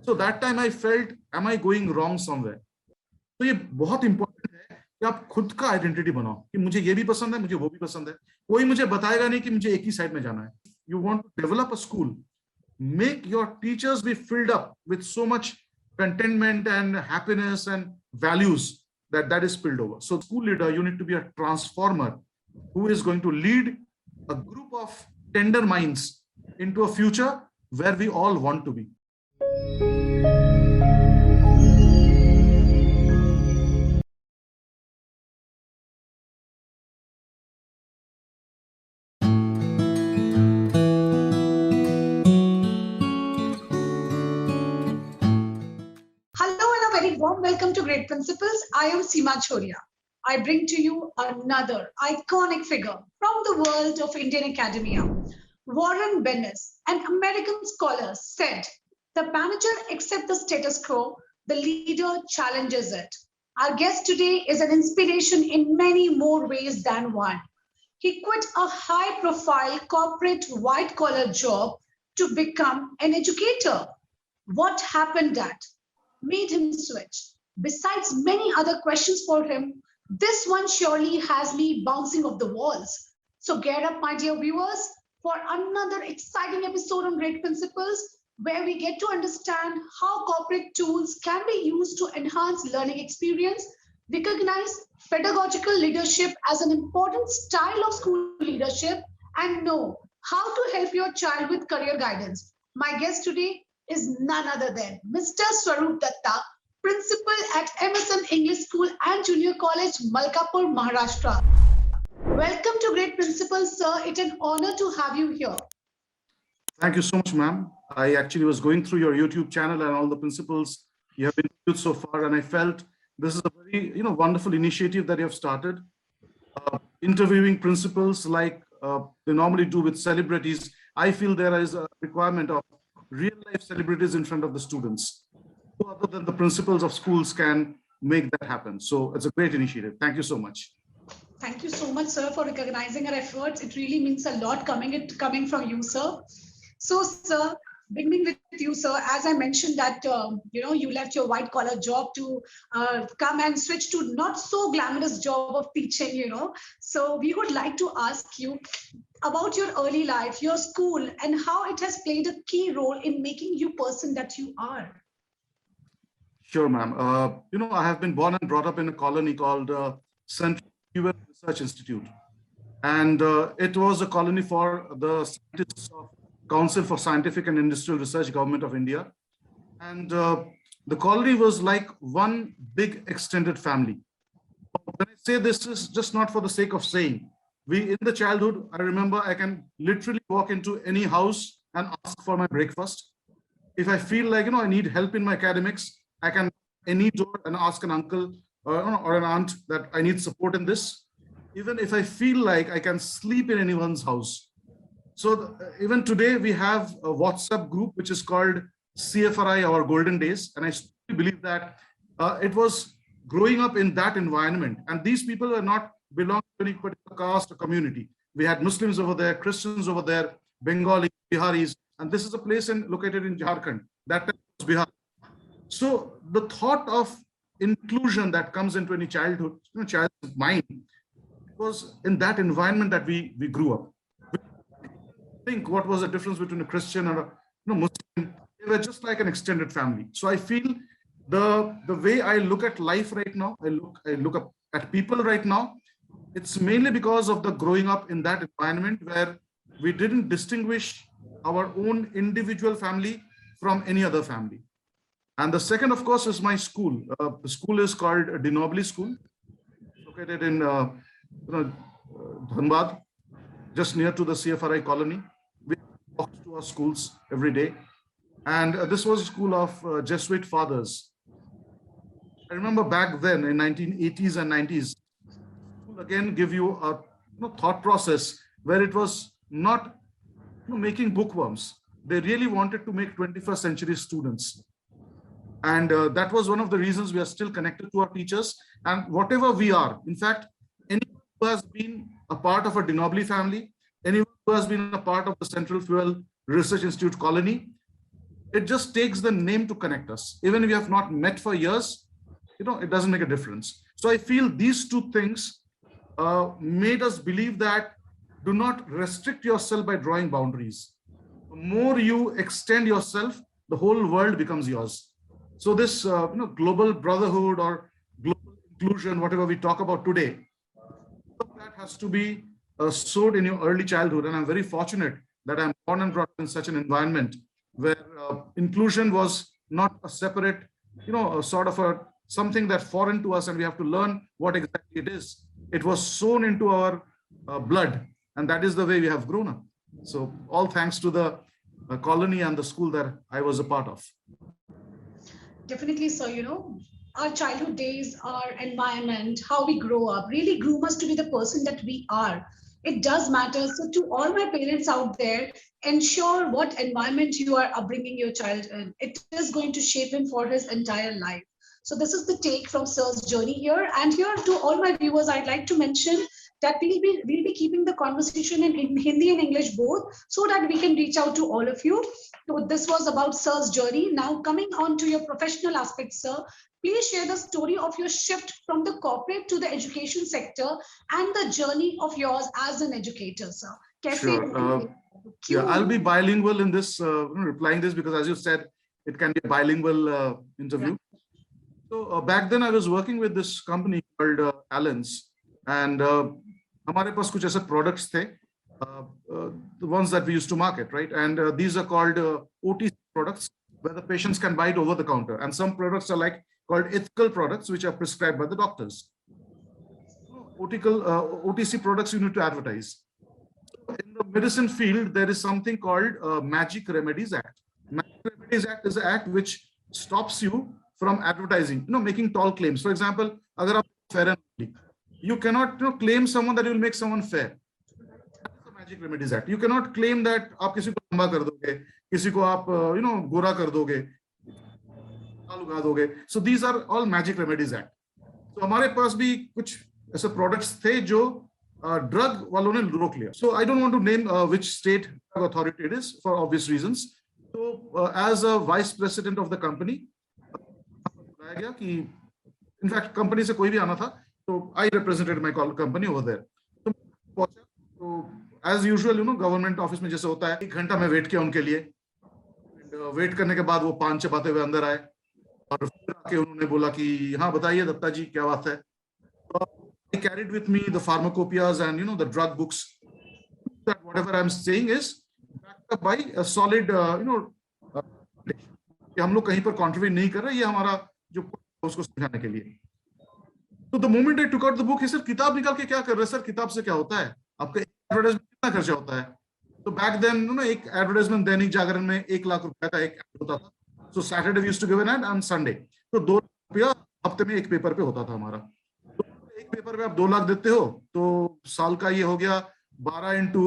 So that time I felt, am I going wrong somewhere? तो ये बहुत important है कि आप खुद का आइडेंटिटी बनाओ कि मुझे ये भी पसंद है, मुझे वो भी पसंद है। कोई मुझे बताएगा नहीं कि मुझे एक ही साइड में जाना है। You want to develop a school, make your teachers be filled up with so much contentment and happiness and values that is spilled over. So school leader, you need to be a transformer who is going to lead a group of tender minds into a future where we all want to be. Warm welcome to Great Principles. I am Seema Choria. I bring to you another iconic figure from the world of Indian academia. Warren Bennis, an American scholar, said, "The manager accepts the status quo, the leader challenges it." Our guest today is an inspiration in many more ways than one. He quit a high-profile corporate white-collar job to become an educator. What happened that made him switch? Besides many other questions for him, this one surely has me bouncing off the walls. So get up, my dear viewers, for another exciting episode on Great Principles, where we get to understand how corporate tools can be used to enhance learning experience, recognize pedagogical leadership as an important style of school leadership, and know how to help your child with career guidance. My guest today is none other than Mr. Swaroop Datta, Principal at MSM English School and Junior College, Malkapur, Maharashtra. Welcome to Great Principles, sir. It's an honor to have you here. Thank you so much, ma'am. I actually was going through your YouTube channel and all the principles you have been doing so far, and I felt this is a very wonderful initiative that you have started. Interviewing principals like they normally do with celebrities, I feel there is a requirement of real life celebrities in front of the students. No other than the principals of schools can make that happen. So it's a great initiative. Thank you so much. Thank you so much, sir, for recognizing our efforts. It really means a lot coming from you, sir. So, sir, beginning with you, sir, as I mentioned that, you left your white collar job to come and switch to not so glamorous job of teaching, So we would like to ask you about your early life, your school, and how it has played a key role in making you person that you are. Sure, ma'am. I have been born and brought up in a colony called Central UN Research Institute. And it was a colony for the scientists of Council for Scientific and Industrial Research, Government of India. And the colony was like one big extended family. When I say this is just not for the sake of saying, in the childhood, I remember I can literally walk into any house and ask for my breakfast. If I feel like, I need help in my academics, I can any door and ask an uncle or an aunt that I need support in this. Even if I feel like I can sleep in anyone's house. So even today we have a WhatsApp group, which is called CFRI, Our Golden Days. And I still believe that it was growing up in that environment. And these people were not belong to any particular caste or community. We had Muslims over there, Christians over there, Bengali, Biharis, and this is a place located in Jharkhand. That time was Bihar. So the thought of inclusion that comes into any childhood, child's mind, was in that environment that we grew up. Think what was the difference between a Christian and a Muslim? They were just like an extended family. So I feel the way I look at life right now, I look up at people right now, it's mainly because of the growing up in that environment where we didn't distinguish our own individual family from any other family. And the second, of course, is my school. The school is called De Nobili School, located in Dhanbad, just near to the CFRI colony. We walk to our schools every day. And this was a school of Jesuit fathers. I remember back then in 1980s and 90s, school again give you a thought process where it was not making bookworms. They really wanted to make 21st century students. And that was one of the reasons we are still connected to our teachers. And whatever we are, in fact, anyone who has been a part of a De Nobili family, anyone who has been a part of the Central Fuel Research Institute colony, It just takes the name to connect us. Even if we have not met for years, it doesn't make a difference. So I feel these two things made us believe that do not restrict yourself by drawing boundaries. The more you extend yourself, the whole world becomes yours. So this global brotherhood or global inclusion, whatever we talk about today, that has to be sowed in your early childhood. And I'm very fortunate that I'm born and brought up in such an environment where inclusion was not a separate, sort of something that foreign to us and we have to learn what exactly it is. It was sown into our blood, and that is the way we have grown up. So all thanks to the colony and the school that I was a part of. Definitely, sir. Our childhood days, our environment, how we grow up really groom us to be the person that we are. It does matter. So, to all my parents out there, ensure what environment you are upbringing your child in. It is going to shape him for his entire life. So, this is the take from Sir's journey here. And here, to all my viewers, I'd like to mention that we'll be keeping the conversation in Hindi and English both, so that we can reach out to all of you. So this was about Sir's journey. Now coming on to your professional aspects, sir, please share the story of your shift from the corporate to the education sector and the journey of yours as an educator, sir. Sure. Yeah, I'll be bilingual in this, replying this, because as you said, it can be a bilingual interview. Yeah. So back then I was working with this company called Allens, and हमारे पास कुछ ऐसे products थे, the ones that we used to market, right? And these are called OTC products, where the patients can buy it over the counter. And some products are called ethical products, which are prescribed by the doctors. OTC products you need to advertise. In the medicine field, there is something called Magic Remedies Act. Magic Remedies Act is an act which stops you from advertising, making tall claims. For example, agar aap fair and lovely, you cannot claim someone that you will make someone fair. That's the Magic Remedies Act. You cannot claim that आप किसी को लंबा कर दोगे, किसी को आप गोरा कर दोगे, बाल उगा दोगे. So these are all Magic Remedies Act. So हमारे पास भी कुछ ऐसे products थे जो drug वालों ने रोक लिया. So I don't want to name which state authority it is for obvious reasons. So as a vice president of the company, बताया गया कि in fact company से कोई भी आना था, so I represented my company over there. So as usual, government office में जैसे होता है, 1 घंटा में वेट किया उनके लिए. वेट करने के बाद वो 5 बातें हुए अंदर आए और फिर आके उन्होंने बोला कि हाँ बताइए दत्ता जी क्या बात है. I carried with me the pharmacopoeias and the drug books. That whatever I'm saying is backed up by a solid कि हम लोग कहीं पर contribute नहीं कर रहे, ये हमारा जो उसको समझाने के लिए. So the moment I took out the book, he said, किताब निकाल के क्या कर रहे हैं सर, किताब से क्या होता है, आपका एडवर्टाइजमेंट कितना खर्चा होता है. तो बैक देन एक एडवर्टाइजमेंट दैनिक जागरण में 1 लाख रुपए का एक होता था. So Saturday we used to give an ad on Sunday. तो 2 लाख रुपया हफ्ते में एक पेपर पे होता था हमारा. तो एक पेपर पे आप 2 लाख देते हो तो साल का ये हो गया 12 इंटू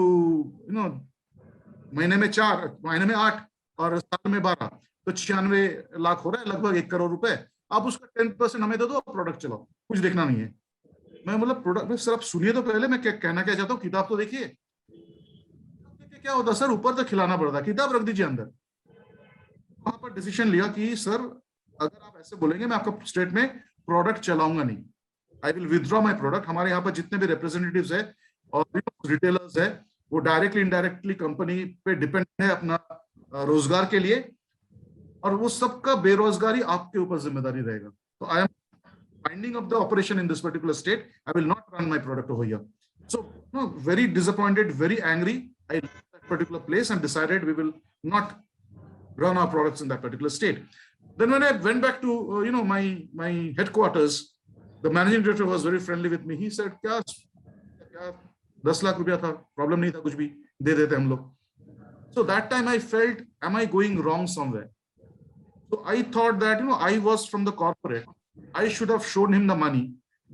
महीने में 4, महीने में 8 और साल में 12, तो 96 लाख हो रहा है, लगभग 1 करोड़ रुपए. आप उसका 10% हमें दे दो, प्रोडक्ट चलाओ, कुछ देखना नहीं है. मैं मतलब प्रोडक्ट सर आप सुनिए तो पहले मैं क्या कहना क्या चाहता हूँ, किताब तो देखिए. क्या होता सर, ऊपर तो खिलाना पड़ता, किताब रख दीजिए अंदर. वहां पर डिसीजन लिया कि सर अगर आप ऐसे बोलेंगे मैं आपका स्टेट में प्रोडक्ट चलाऊंगा नहीं. I will withdraw my product. हमारे यहाँ पर जितने भी रिप्रेजेंटेटिव्स है और रिटेलर्स है, वो डायरेक्टली इनडायरेक्टली कंपनी पे डिपेंड है अपना रोजगार के लिए, और वो सबका बेरोजगारी आपके ऊपर जिम्मेदारी रहेगा. तो I am winding up the operation in this particular state. I will not run my product over here. So very disappointed, very angry. I left that particular place and decided we will not run our products in that particular state. Then when I went back to my headquarters, the managing director was very friendly with me. He said, क्या 10 लाख रुपया था, problem नहीं था, कुछ भी दे देते हम लोग. So that time I felt, am I going wrong somewhere? So I thought that I was from the corporate. I should have shown him the money,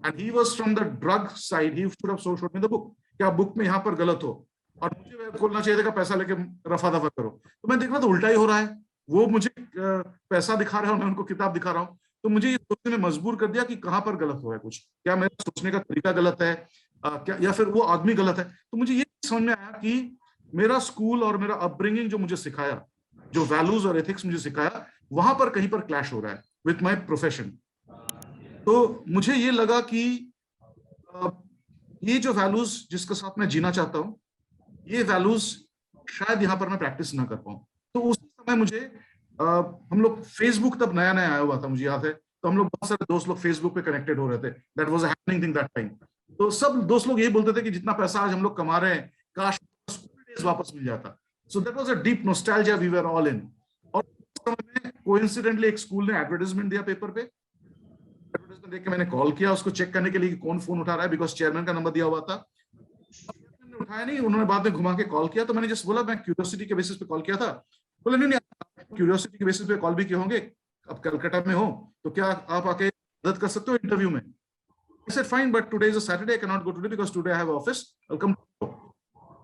and he was from the drug side. He should have showed me the book. क्या book में यहाँ पर गलत हो और मुझे खोलना चाहिए था, पैसा लेके रफा दफा करो. तो मैं देख रहा था उल्टा ही हो रहा है. वो मुझे पैसा दिखा रहा है और मैं उनको किताब दिखा रहा हूँ. तो मुझे ये सोचने में मजबूर कर दिया कि कहाँ पर गलत हुआ है कुछ. क्या मेरा सोचने का तरीका गलत है, क्या या फिर वो आदमी गलत है. तो मुझे ये समझ में आया कि मेरा स्कूल और मेरा अपब्रिंगिंग जो मुझे सिखाया जो वैल्यूज और एथिक्स मुझे सिखाया, वहां पर कहीं पर क्लैश हो रहा है विथ माय प्रोफेशन। तो मुझे ये लगा कि ये जो वैल्यूज जिसके साथ मैं जीना चाहता हूँ, ये वैल्यूज शायद यहाँ पर मैं प्रैक्टिस ना कर पाऊँ। तो उस समय मुझे हम लोग फेसबुक तब नया नया आया हुआ था, मुझे याद है, तो हम लोग बहुत सारे दोस्त लोग फेसबुक पे कनेक्टेड हो रहे थे। That was happening thing that time. तो सब दोस्त लोग यही बोलते थे कि जितना पैसा आज हम लोग कमा रहे हैं, काश स्कूल डेज वापस मिल जाता। So that was a deep nostalgia we were all in. और उस समय में कोइंसिडेंटली एक स्कूल ने एडवर्टाइजमेंट दिया पेपर पे। एडवर्टाइजमेंट देख के मैंने कॉल किया उसको चेक करने के लिए कि कौन फोन उठा रहा है, बिकॉज चेयरमैन का नंबर दिया हुआ था। ने उठाया नहीं, उन्होंने बाद में घुमा के कॉल किया, तो मैंने जस्ट बोला मैं क्यूरियोसिटी के बेसिस पे कॉल किया था। बोले नहीं नहीं, क्यूरियोसिटी के बेसिस पे कॉल भी किए होंगे, अब कलकत्ता में हो तो क्या आप आके मदद कर सकते हो इंटरव्यू में? I said fine, but today is a Saturday, I cannot go today because today I have office, I'll come tomorrow.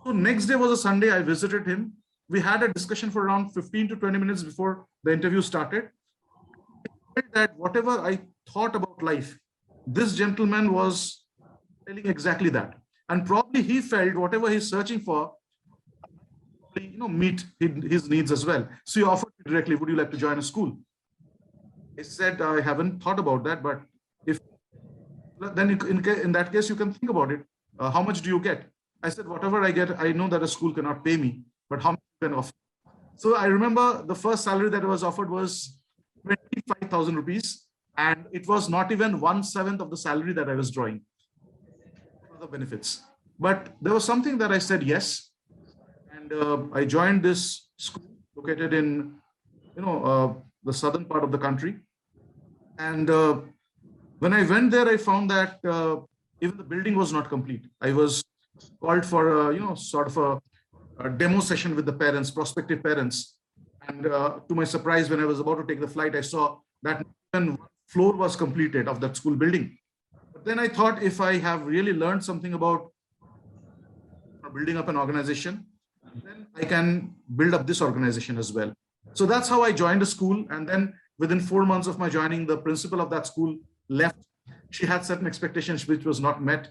So next day was a Sunday, I visited him. We had a discussion for around 15 to 20 minutes before the interview started. I felt that whatever I thought about life, this gentleman was telling exactly that. And probably he felt whatever he's searching for, meet his needs as well. So he offered me directly, would you like to join a school? I said, I haven't thought about that, but if then in that case, you can think about it. How much do you get? I said, whatever I get, I know that a school cannot pay me, but how much you can offer? So I remember the first salary that I was offered was 25,000 rupees. And it was not even 1/7 of the salary that I was drawing. The benefits. But there was something that I said yes. And I joined this school located in, the southern part of the country. And when I went there, I found that even the building was not complete. I was called for, sort of a demo session with the parents, prospective parents. And to my surprise, when I was about to take the flight, I saw that even one floor was completed of that school building. But then I thought, if I have really learned something about building up an organization, then I can build up this organization as well. So that's how I joined a school. And then within 4 months of my joining, the principal of that school left. She had certain expectations which was not met.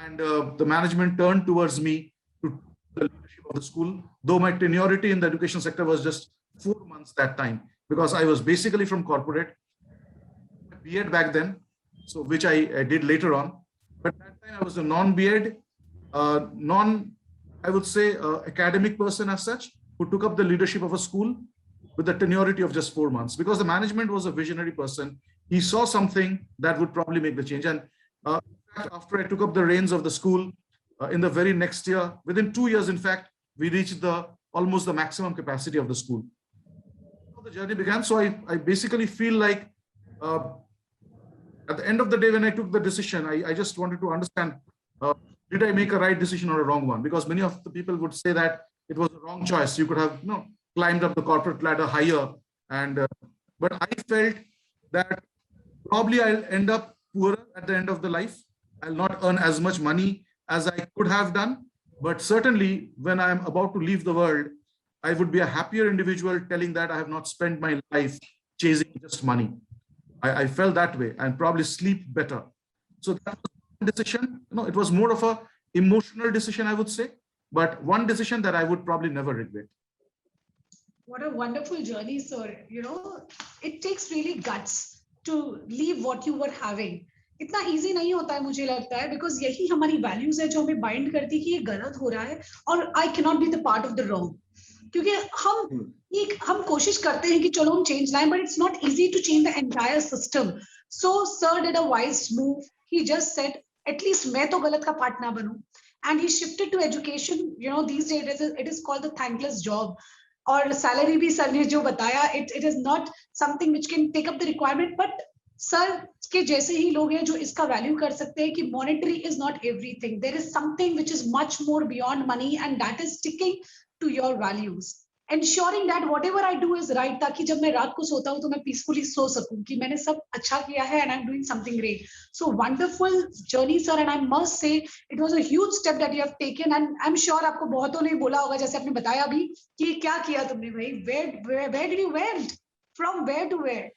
And the management turned towards me to the leadership of the school, though my tenuity in the education sector was just 4 months that time, because I was basically from corporate, B.Ed back then, so which I did later on. But that time I was a non-B.Ed, I would say, academic person as such, who took up the leadership of a school with the tenuity of just 4 months, because the management was a visionary person. He saw something that would probably make the change. And after I took up the reins of the school, in the very next year, within 2 years, in fact, we reached almost the maximum capacity of the school. So the journey began. So I basically feel like at the end of the day, when I took the decision, I just wanted to understand, did I make a right decision or a wrong one? Because many of the people would say that it was a wrong choice. You could have climbed up the corporate ladder higher. And but I felt that probably I'll end up poorer at the end of the life. I'll not earn as much money as I could have done. But certainly when I'm about to leave the world, I would be a happier individual telling that I have not spent my life chasing just money. I felt that way, and probably sleep better. So that was one decision. It was more of a emotional decision, I would say, but one decision that I would probably never regret. What a wonderful journey, sir. It takes really guts to leave what you were having. इतना easy नहीं होता है मुझे लगता है, because यही हमारी values है जो हमें bind करती है कि ये गलत हो रहा है और I cannot be the part of the wrong. क्योंकि हम कोशिश करते हैं कि चलो हम change लाएं, but it's not easy to change the entire system. So sir did a wise move. He just said, at least मैं तो गलत का part ना बनूं. And he shifted to education. These days it is called the thankless job. और salary भी sir ने जो बताया, it is not something which can take up the requirement, but sir के जैसे ही लोग हैं जो इसका वैल्यू कर सकते हैं कि monetary is not everything. There is something which is much more beyond money, and that is sticking to your values, ensuring that whatever I do is right, ताकि जब मैं रात को सोता हूं तो मैं पीसफुली सो सकूं कि मैंने सब अच्छा किया है and I'm doing something great. So wonderful journey sir, and I must say it was a huge step that you have taken, and I'm sure आपको बहुतों ने बोला होगा जैसे आपने बताया भी कि क्या किया तुमने भाई, where did you went from where to where?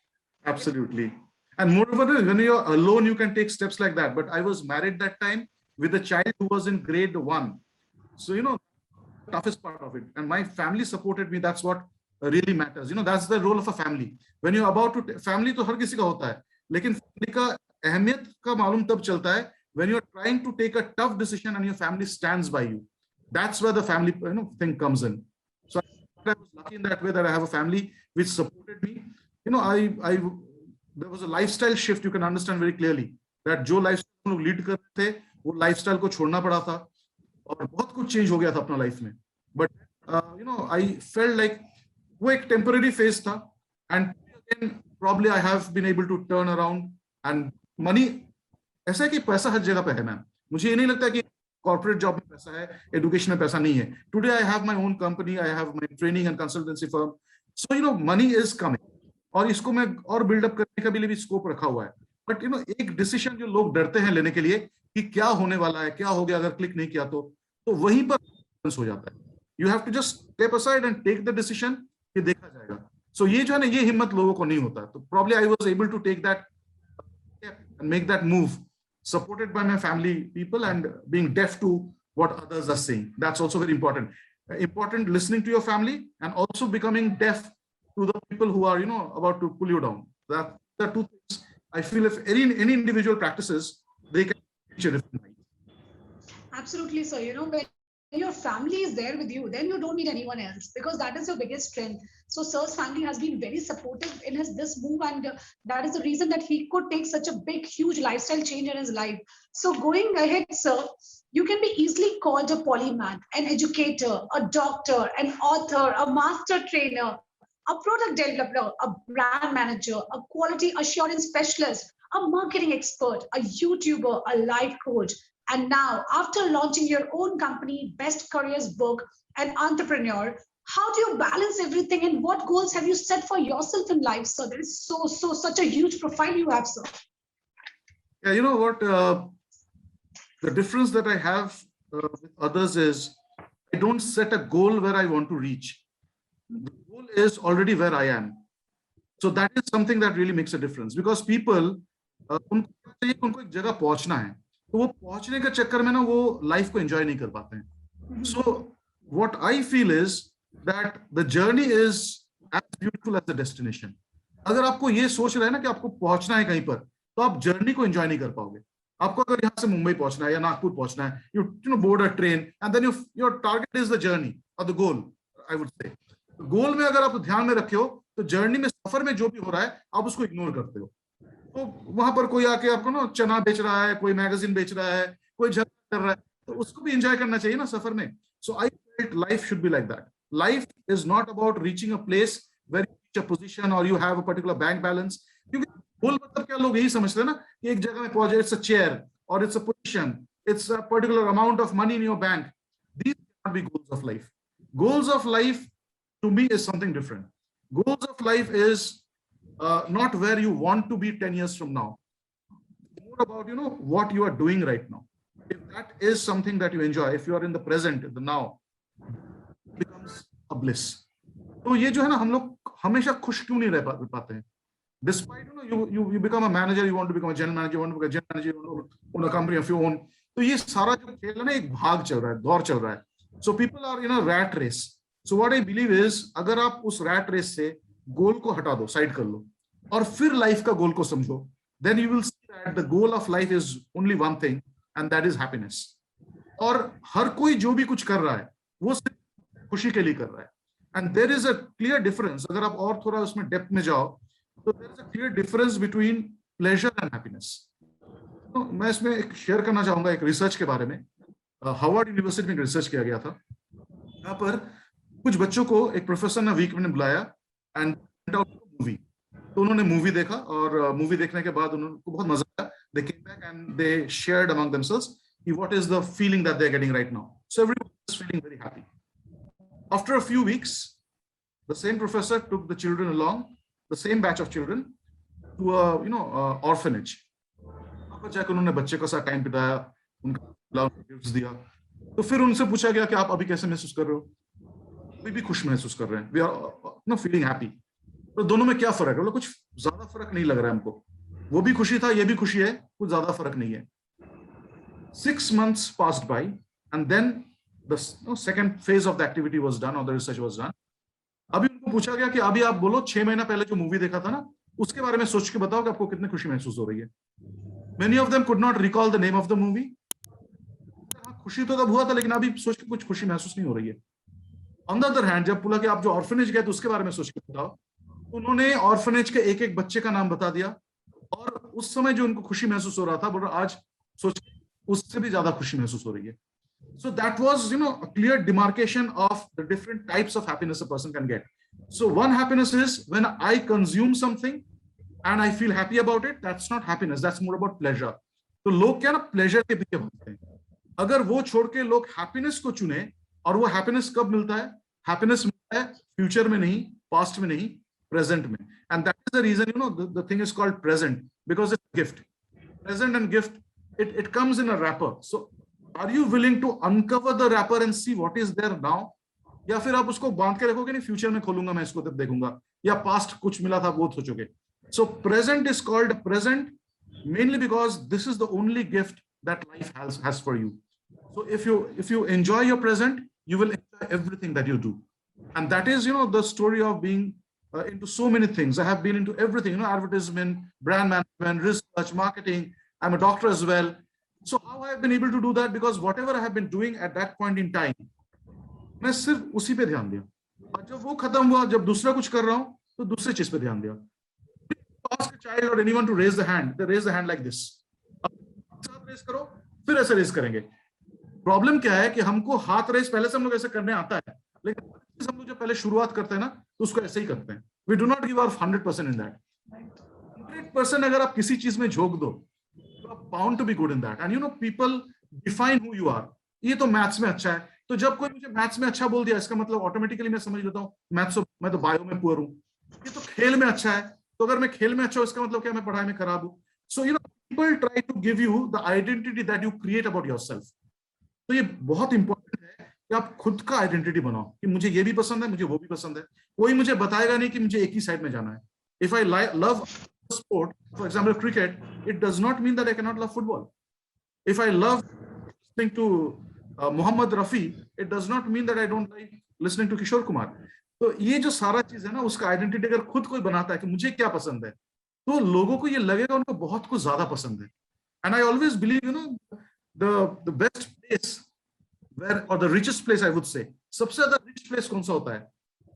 Absolutely. And moreover, when you're alone, you can take steps like that. But I was married that time with a child who was in grade 1. So, toughest part of it. And my family supported me. That's what really matters. That's the role of a family. When you're about to family तो हर किसी का होता है, लेकिन family का अहमियत का मालूम तब चलता है when you're trying to take a tough decision and your family stands by you. That's where the family thing comes in. So I was lucky in that way that I have a family which supported me. I there was a lifestyle shift. You can understand very clearly that जो lifestyle हम लोग lead कर रहे थे, वो lifestyle को छोड़ना पड़ा था और बहुत कुछ change हो गया था अपना life में. But I felt like वो एक temporary phase था, and again probably I have been able to turn around. And money, ऐसा है कि पैसा हर जगह पे है मैम. मुझे ये नहीं लगता कि कॉर्पोरेट जॉब में पैसा है, एजुकेशन में पैसा नहीं है. Today I have my own company, I have my training and consultancy firm. So money is coming, और इसको मैं और बिल्डअप करने का भी स्कोप रखा हुआ है. बट एक डिसीजन जो लोग डरते हैं लेने के लिए कि क्या होने वाला है, क्या हो गया अगर क्लिक नहीं किया तो वहीं पर हो जाता है. You have to just step aside and take the decision कि देखा जाएगा. सो ये जो है ना, ये हिम्मत लोगों को नहीं होता. तो probably I was able to take that and make that move, supported by my family people and being deaf to what others are saying. That's also very important. Important listening to your family and also becoming deaf to the people who are about to pull you down. That the two things I feel if any individual practices, they can reach a different height. Absolutely, sir. When your family is there with you, then you don't need anyone else, because that is your biggest strength. So sir's family has been very supportive in this move, and that is the reason that he could take such a big, huge lifestyle change in his life. So going ahead, sir, you can be easily called a polymath, an educator, a doctor, an author, a master trainer, a product developer, a brand manager, a quality assurance specialist, a marketing expert, a YouTuber, a life coach. And now, after launching your own company, Best Careers Book, an entrepreneur, how do you balance everything, and what goals have you set for yourself in life, sir? There is such a huge profile you have, sir. Yeah, you know what? The difference that I have with others is I don't set a goal where I want to reach. The goal is already where I am. So that is something that really makes a difference, because people उनको एक जगह पहुंचना है, तो वो पहुंचने के चक्कर में ना वो लाइफ को एंजॉय नहीं कर पाते हैं. So what I feel is that the journey is as beautiful as the destination. अगर आपको ये सोच रहे हैं ना कि आपको पहुंचना है कहीं पर, तो आप जर्नी को एंजॉय नहीं कर पाओगे. आपको अगर यहाँ से मुंबई पहुंचना है या नागपुर पहुंचना है, you board a train and then your target is the journey और the goal. I would say goal में अगर आप ध्यान में रखे हो, तो जर्नी में, सफर में जो भी हो रहा है, आप उसको इग्नोर करते हो. तो वहां पर कोई आके आपको ना चना बेच रहा है, कोई मैगजीन बेच रहा है, कोई झगड़ा कर रहा है, तो उसको भी एंजॉय करना चाहिए ना सफर में. So I felt life should be like that. Life is not about reaching a place where you reach a position और you have a particular bank balance. क्योंकि गोल मतलब क्या, लोग यही समझते हैं ना कि एक जगह में पहुंचे, इट्स अ चेयर और it's a position, it's a particular amount of money in your bank. These can be goals of life. Goals of life to me is something different. Goals of life is not where you want to be 10 years from now. More about what you are doing right now. If that is something that you enjoy, if you are in the present, the now, it becomes a bliss. तो ये जो है ना, हम लोग हमेशा खुश क्यों नहीं रह पाते हैं? Despite you become a manager, you want to become a general manager, you want to become a general manager, you want to own a company of your own. तो ये सारा जो खेल है ना, एक भाग चल रहा है, दौर चल रहा है. So people are in a rat race. So what I believe is, अगर आप उस rat race से गोल को हटा दो, साइड कर लो, और फिर लाइफ का गोल को समझो, then you will see that the goal of life is only one thing, and that is happiness. और हर कोई जो भी कुछ कर रहा है, वो सिर्फ खुशी के लिए कर रहा है. And there is a clear difference. अगर आप और थोड़ा उसमें डेप्थ में जाओ, तो there is a clear difference between pleasure and happiness. तो मैं इसमें एक शेयर करना चाहूंगा एक रिसर्च के बारे में. हार्वर्ड यूनिवर्सिटी में एक रिसर्च किया गया था. यहाँ पर कुछ बच्चों को एक प्रोफेसर ने वीक में बुलाया एंड मूवी. तो उन्होंने मूवी देखा, और मूवी देखने के बाद उनको बहुत मजा आया. They came back and they shared among themselves what is the feeling that they're getting right now. So everyone is feeling very happy. After a few weeks, the same professor took the children along, the same batch of children, to a orphanage. वहाँ पर जाकर उन्होंने बच्चे के साथ time बिताया, उनका gifts दिया. तो फिर उनसे पूछा गया कि आप अभी कैसे महसूस कर रहे हो? अभी भी खुश महसूस कर रहे हैं. We are feeling happy. तो दोनों में क्या फर्क है? मतलब कुछ ज्यादा फर्क नहीं लग रहा है हमको. वो भी खुशी था, ये भी खुशी है, कुछ ज्यादा फर्क नहीं है. 6 months passed by, and then the second phase of the activity was done, or the research was done. अभी उनको पूछा गया कि अभी आप बोलो 6 महीना पहले जो मूवी देखा था ना, उसके बारे में सोच के बताओ कि आपको कितनी खुशी महसूस हो रही है. Many of them could not recall the name of the movie. हाँ, खुशी तो तब हुआ था, लेकिन अभी सोच के कुछ खुशी महसूस नहीं हो रही है. ऑन द अदर हैंड, जब बोला कि आप जो ऑर्फनेज गए तो उसके बारे में सोच के बताओ, उन्होंने ऑर्फनेज के एक एक बच्चे का नाम बता दिया, और उस समय जो उनको खुशी महसूस हो रहा था, बोल रहा आज सोच उससे भी ज्यादा खुशी महसूस हो रही है. So that was, a clear demarcation of the different types of happiness a person can get. So one happiness is when I consume something and I feel happy about it. That's not happiness. That's more about pleasure. तो लोग क्या ना pleasure के पीछे भागते हैं. अगर वो छोड़ के लोग happiness को चुने, और वो happiness कब मिलता है? Happiness मिलता है future में नहीं, past में नहीं, present में. And that is the reason, the thing is called present, because it's a gift. Present and gift, it comes in a wrapper. So are you willing to uncover the wrapper and see what is there now? या फिर आप उसको बांध के रखोगे, नहीं future में खोलूंगा मैं इसको तब देखूंगा, या पास्ट कुछ मिला था वो सोचोगे. So present is called present mainly because this is the only gift that life has for you. So if you enjoy your present, you will enjoy everything that you do. And that is, the story of being into so many things. I have been into everything, advertisement, brand management, research, marketing. I'm a doctor as well. So how I have been able to do that? Because whatever I have been doing at that point in time, मैं सिर्फ उसी पे ध्यान दिया, और जब वो खत्म हुआ, जब दूसरा कुछ कर रहा हूं, तो दूसरे चीज पे ध्यान दिया. Ask a child or anyone to raise the hand. They raise the hand like this. हाथ रेस करो, फिर ऐसे रेस करेंगे. प्रॉब्लम क्या है कि हमको हाथ रेस पहले से हम लोग ऐसे करने आता है, लेकिन हम लोग जब पहले शुरुआत करते हैं ना, तो उसको ऐसे ही करते हैं. We do not give our 100% in that. 100% अगर आप किसी चीज में झोंक दो, bound to be good in that. And people define who you are. ये तो मैथ्स में अच्छा है, तो जब कोई मुझे मैथ्स में अच्छा बोल दिया, इसका मतलब ऑटोमेटिकली मैं समझ लेता हूँ मैथ्स, मैं तो बायो में पुअर हूँ. ये तो खेल में अच्छा है, तो अगर मैं खेल में अच्छा हूँ, इसका मतलब क्या मैं पढ़ाई में खराब हूँ. सो people try to give you the identity that you create about yourself. तो ये बहुत इंपॉर्टेंट है कि आप खुद का आइडेंटिटी बनाओ, कि मुझे ये भी पसंद है, मुझे वो भी पसंद है. कोई मुझे बताएगा नहीं कि मुझे एक ही साइड में जाना है. If I love sport, for example cricket, it does not mean that I cannot love football. If I love listening to Mohammad Rafi, it does not mean that I don't like listening to Kishore Kumar. तो ये जो सारा चीज है ना, उसका identity अगर खुद कोई बनाता है कि मुझे क्या पसंद है, तो लोगों को ये लगेगा उनको बहुत कुछ ज्यादा पसंद है. And I always believe, the best place where, or the richest place I would say, सबसे ज्यादा rich place कौन सा होता है?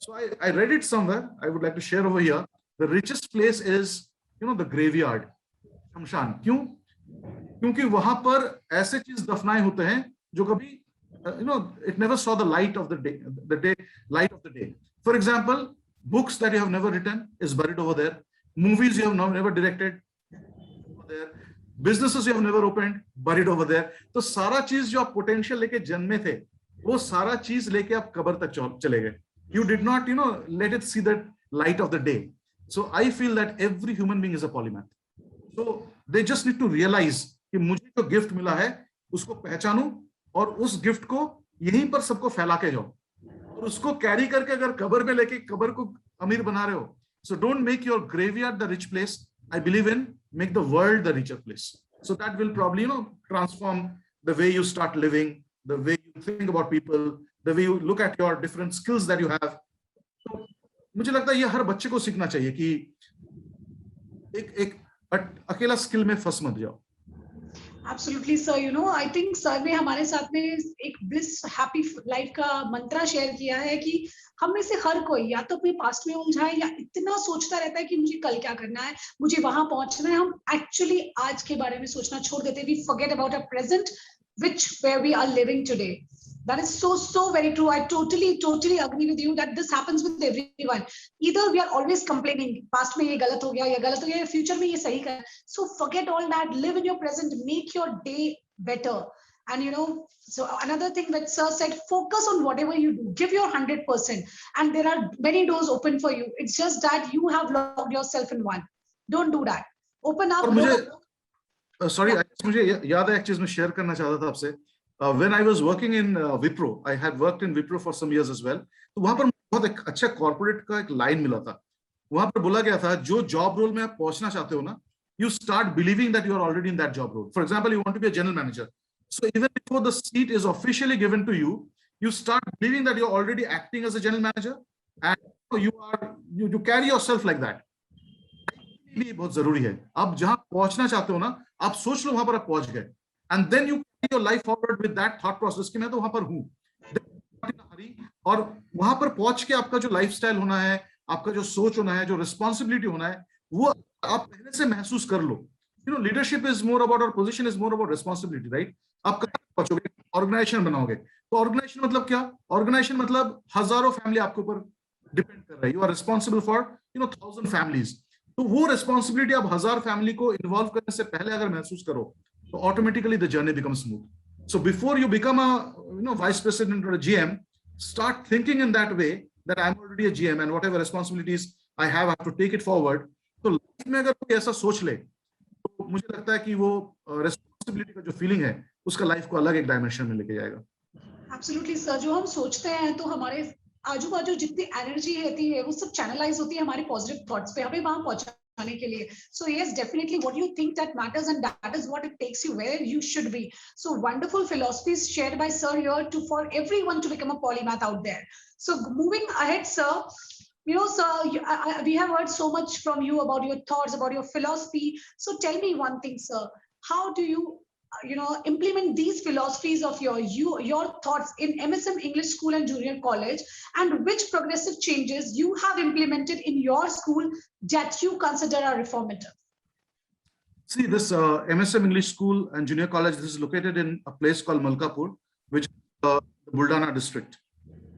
So I read it somewhere. I would like to share over here. The richest place is, the graveyard, शमशान. क्यों? क्योंकि वहां पर ऐसे चीज दफनाए होते हैं जो कभी, it never saw the light of the day. For example, books that you have never written is buried over there. Movies you have never directed, over there. Businesses you have never opened, buried over there. तो सारा चीज जो आप potential लेके जन्मे थे, वो सारा चीज लेके आप कब्र तक चले गए. You did not, let it see the light of the day. So I feel that every human being is a polymath. So they just need to realize कि मुझे जो गिफ्ट मिला है उसको पहचानूं, और उस गिफ्ट को यहीं पर सबको फैला के जाओ, और उसको कैरी करके अगर कब्र में लेके कब्र को अमीर बना रहे हो. So don't make your graveyard the rich place. I believe in make the world the richer place. So that will probably, transform the way you start living, the way you think about people, the way you look at your different skills that you have. So मुझे लगता है ये हर बच्चे को सीखना चाहिए कि एक अकेला स्किल में फंस मत जाओ. Absolutely, sir. I think sir ने हमारे साथ में एक bliss happy life का मंत्रा शेयर किया है कि हम में से हर कोई या तो अपने पास्ट में उलझा है, या इतना सोचता रहता है कि मुझे कल क्या करना है, मुझे वहां पहुंचना है. हम एक्चुअली आज के बारे में सोचना छोड़ देते हैं. We forget about our present, where we are living today. That is so very true. I totally agree with you that this happens with everyone. Either we are always complaining, past में ये गलत हो गया, ये गलत हो गया, future में ये सही कर. So forget all that. Live in your present. Make your day better. And so another thing that sir said, focus on whatever you do. Give your 100%. And there are many doors open for you. It's just that you have locked yourself in one. Don't do that. Open up. मुझे याद है एक चीज मैं share करना चाहता था आपसे. When I was working in Wipro, I had worked in Wipro for some years as well. तो वहां पर बहुत एक अच्छा कॉर्पोरेट का एक लाइन मिला था. वहां पर बोला गया था, जो जॉब रोल में आप पहुंचना चाहते हो ना, you start believing that you are already in that job role. For example, you want to be a general manager. So even before the seat is officially given to you, you start believing that you're already acting as a general manager. And you carry yourself like that. ये बहुत जरूरी है. आप जहां पहुंचना चाहते हो ना, आप सोच लो वहां पर आप पहुंच गए, and then you carry your life forward with that thought process कि मैं तो वहां पर हूं. और वहां पर पहुंच के आपका जो लाइफस्टाइल होना है, आपका जो सोच होना है, जो रिस्पॉन्सिबिलिटी होना है, वो आप पहले से महसूस कर लो. लीडरशिप इज मोर अबाउट, और position is more about responsibility, right? आप कहाँ पहुंचोगे? ऑर्गेनाइजेशन बनाओगे. तो ऑर्गेनाइजेशन मतलब क्या? ऑर्गेनाइजेशन मतलब हजारों फैमिली आपके ऊपर डिपेंड कर रहा है. You are responsible for 1000 families. तो वो रिस्पॉन्सिबिलिटी आप 1000 फैमिली को इन्वॉल्व करने से पहले अगर महसूस करो, तो automatically the journey become smooth. So before you become a vice president or a GM, start thinking in that way that I'm already a GM and whatever responsibilities I have to take it forward. तो life में अगर कोई ऐसा सोच ले, तो मुझे लगता है कि वो रिस्पॉन्सिबिलिटी का जो फीलिंग है, उसका लाइफ को अलग एक डायमेंशन में लेके जाएगा. एब्सोल्युटली सर, जो हम सोचते हैं तो हमारे आजू बाजू जितनी एनर्जी रहती है वो सब चैनलाइज होती है हमारे पॉजिटिव थॉट्स पे, हमें वहां पहुंचाने के लिए. So yes, definitely what you think that matters, and that is what it takes you where you should be. So wonderful philosophies shared by sir here to for everyone to become a polymath out there. So moving ahead, sir, sir, we have heard so much from you about your thoughts, about your philosophy. So tell me one thing, sir. How do you implement these philosophies of your thoughts in MSM English School and Junior College, and which progressive changes you have implemented in your school that you consider are reformative? See, this MSM English School and Junior College, this is located in a place called Malkapur, which is the Buldana district.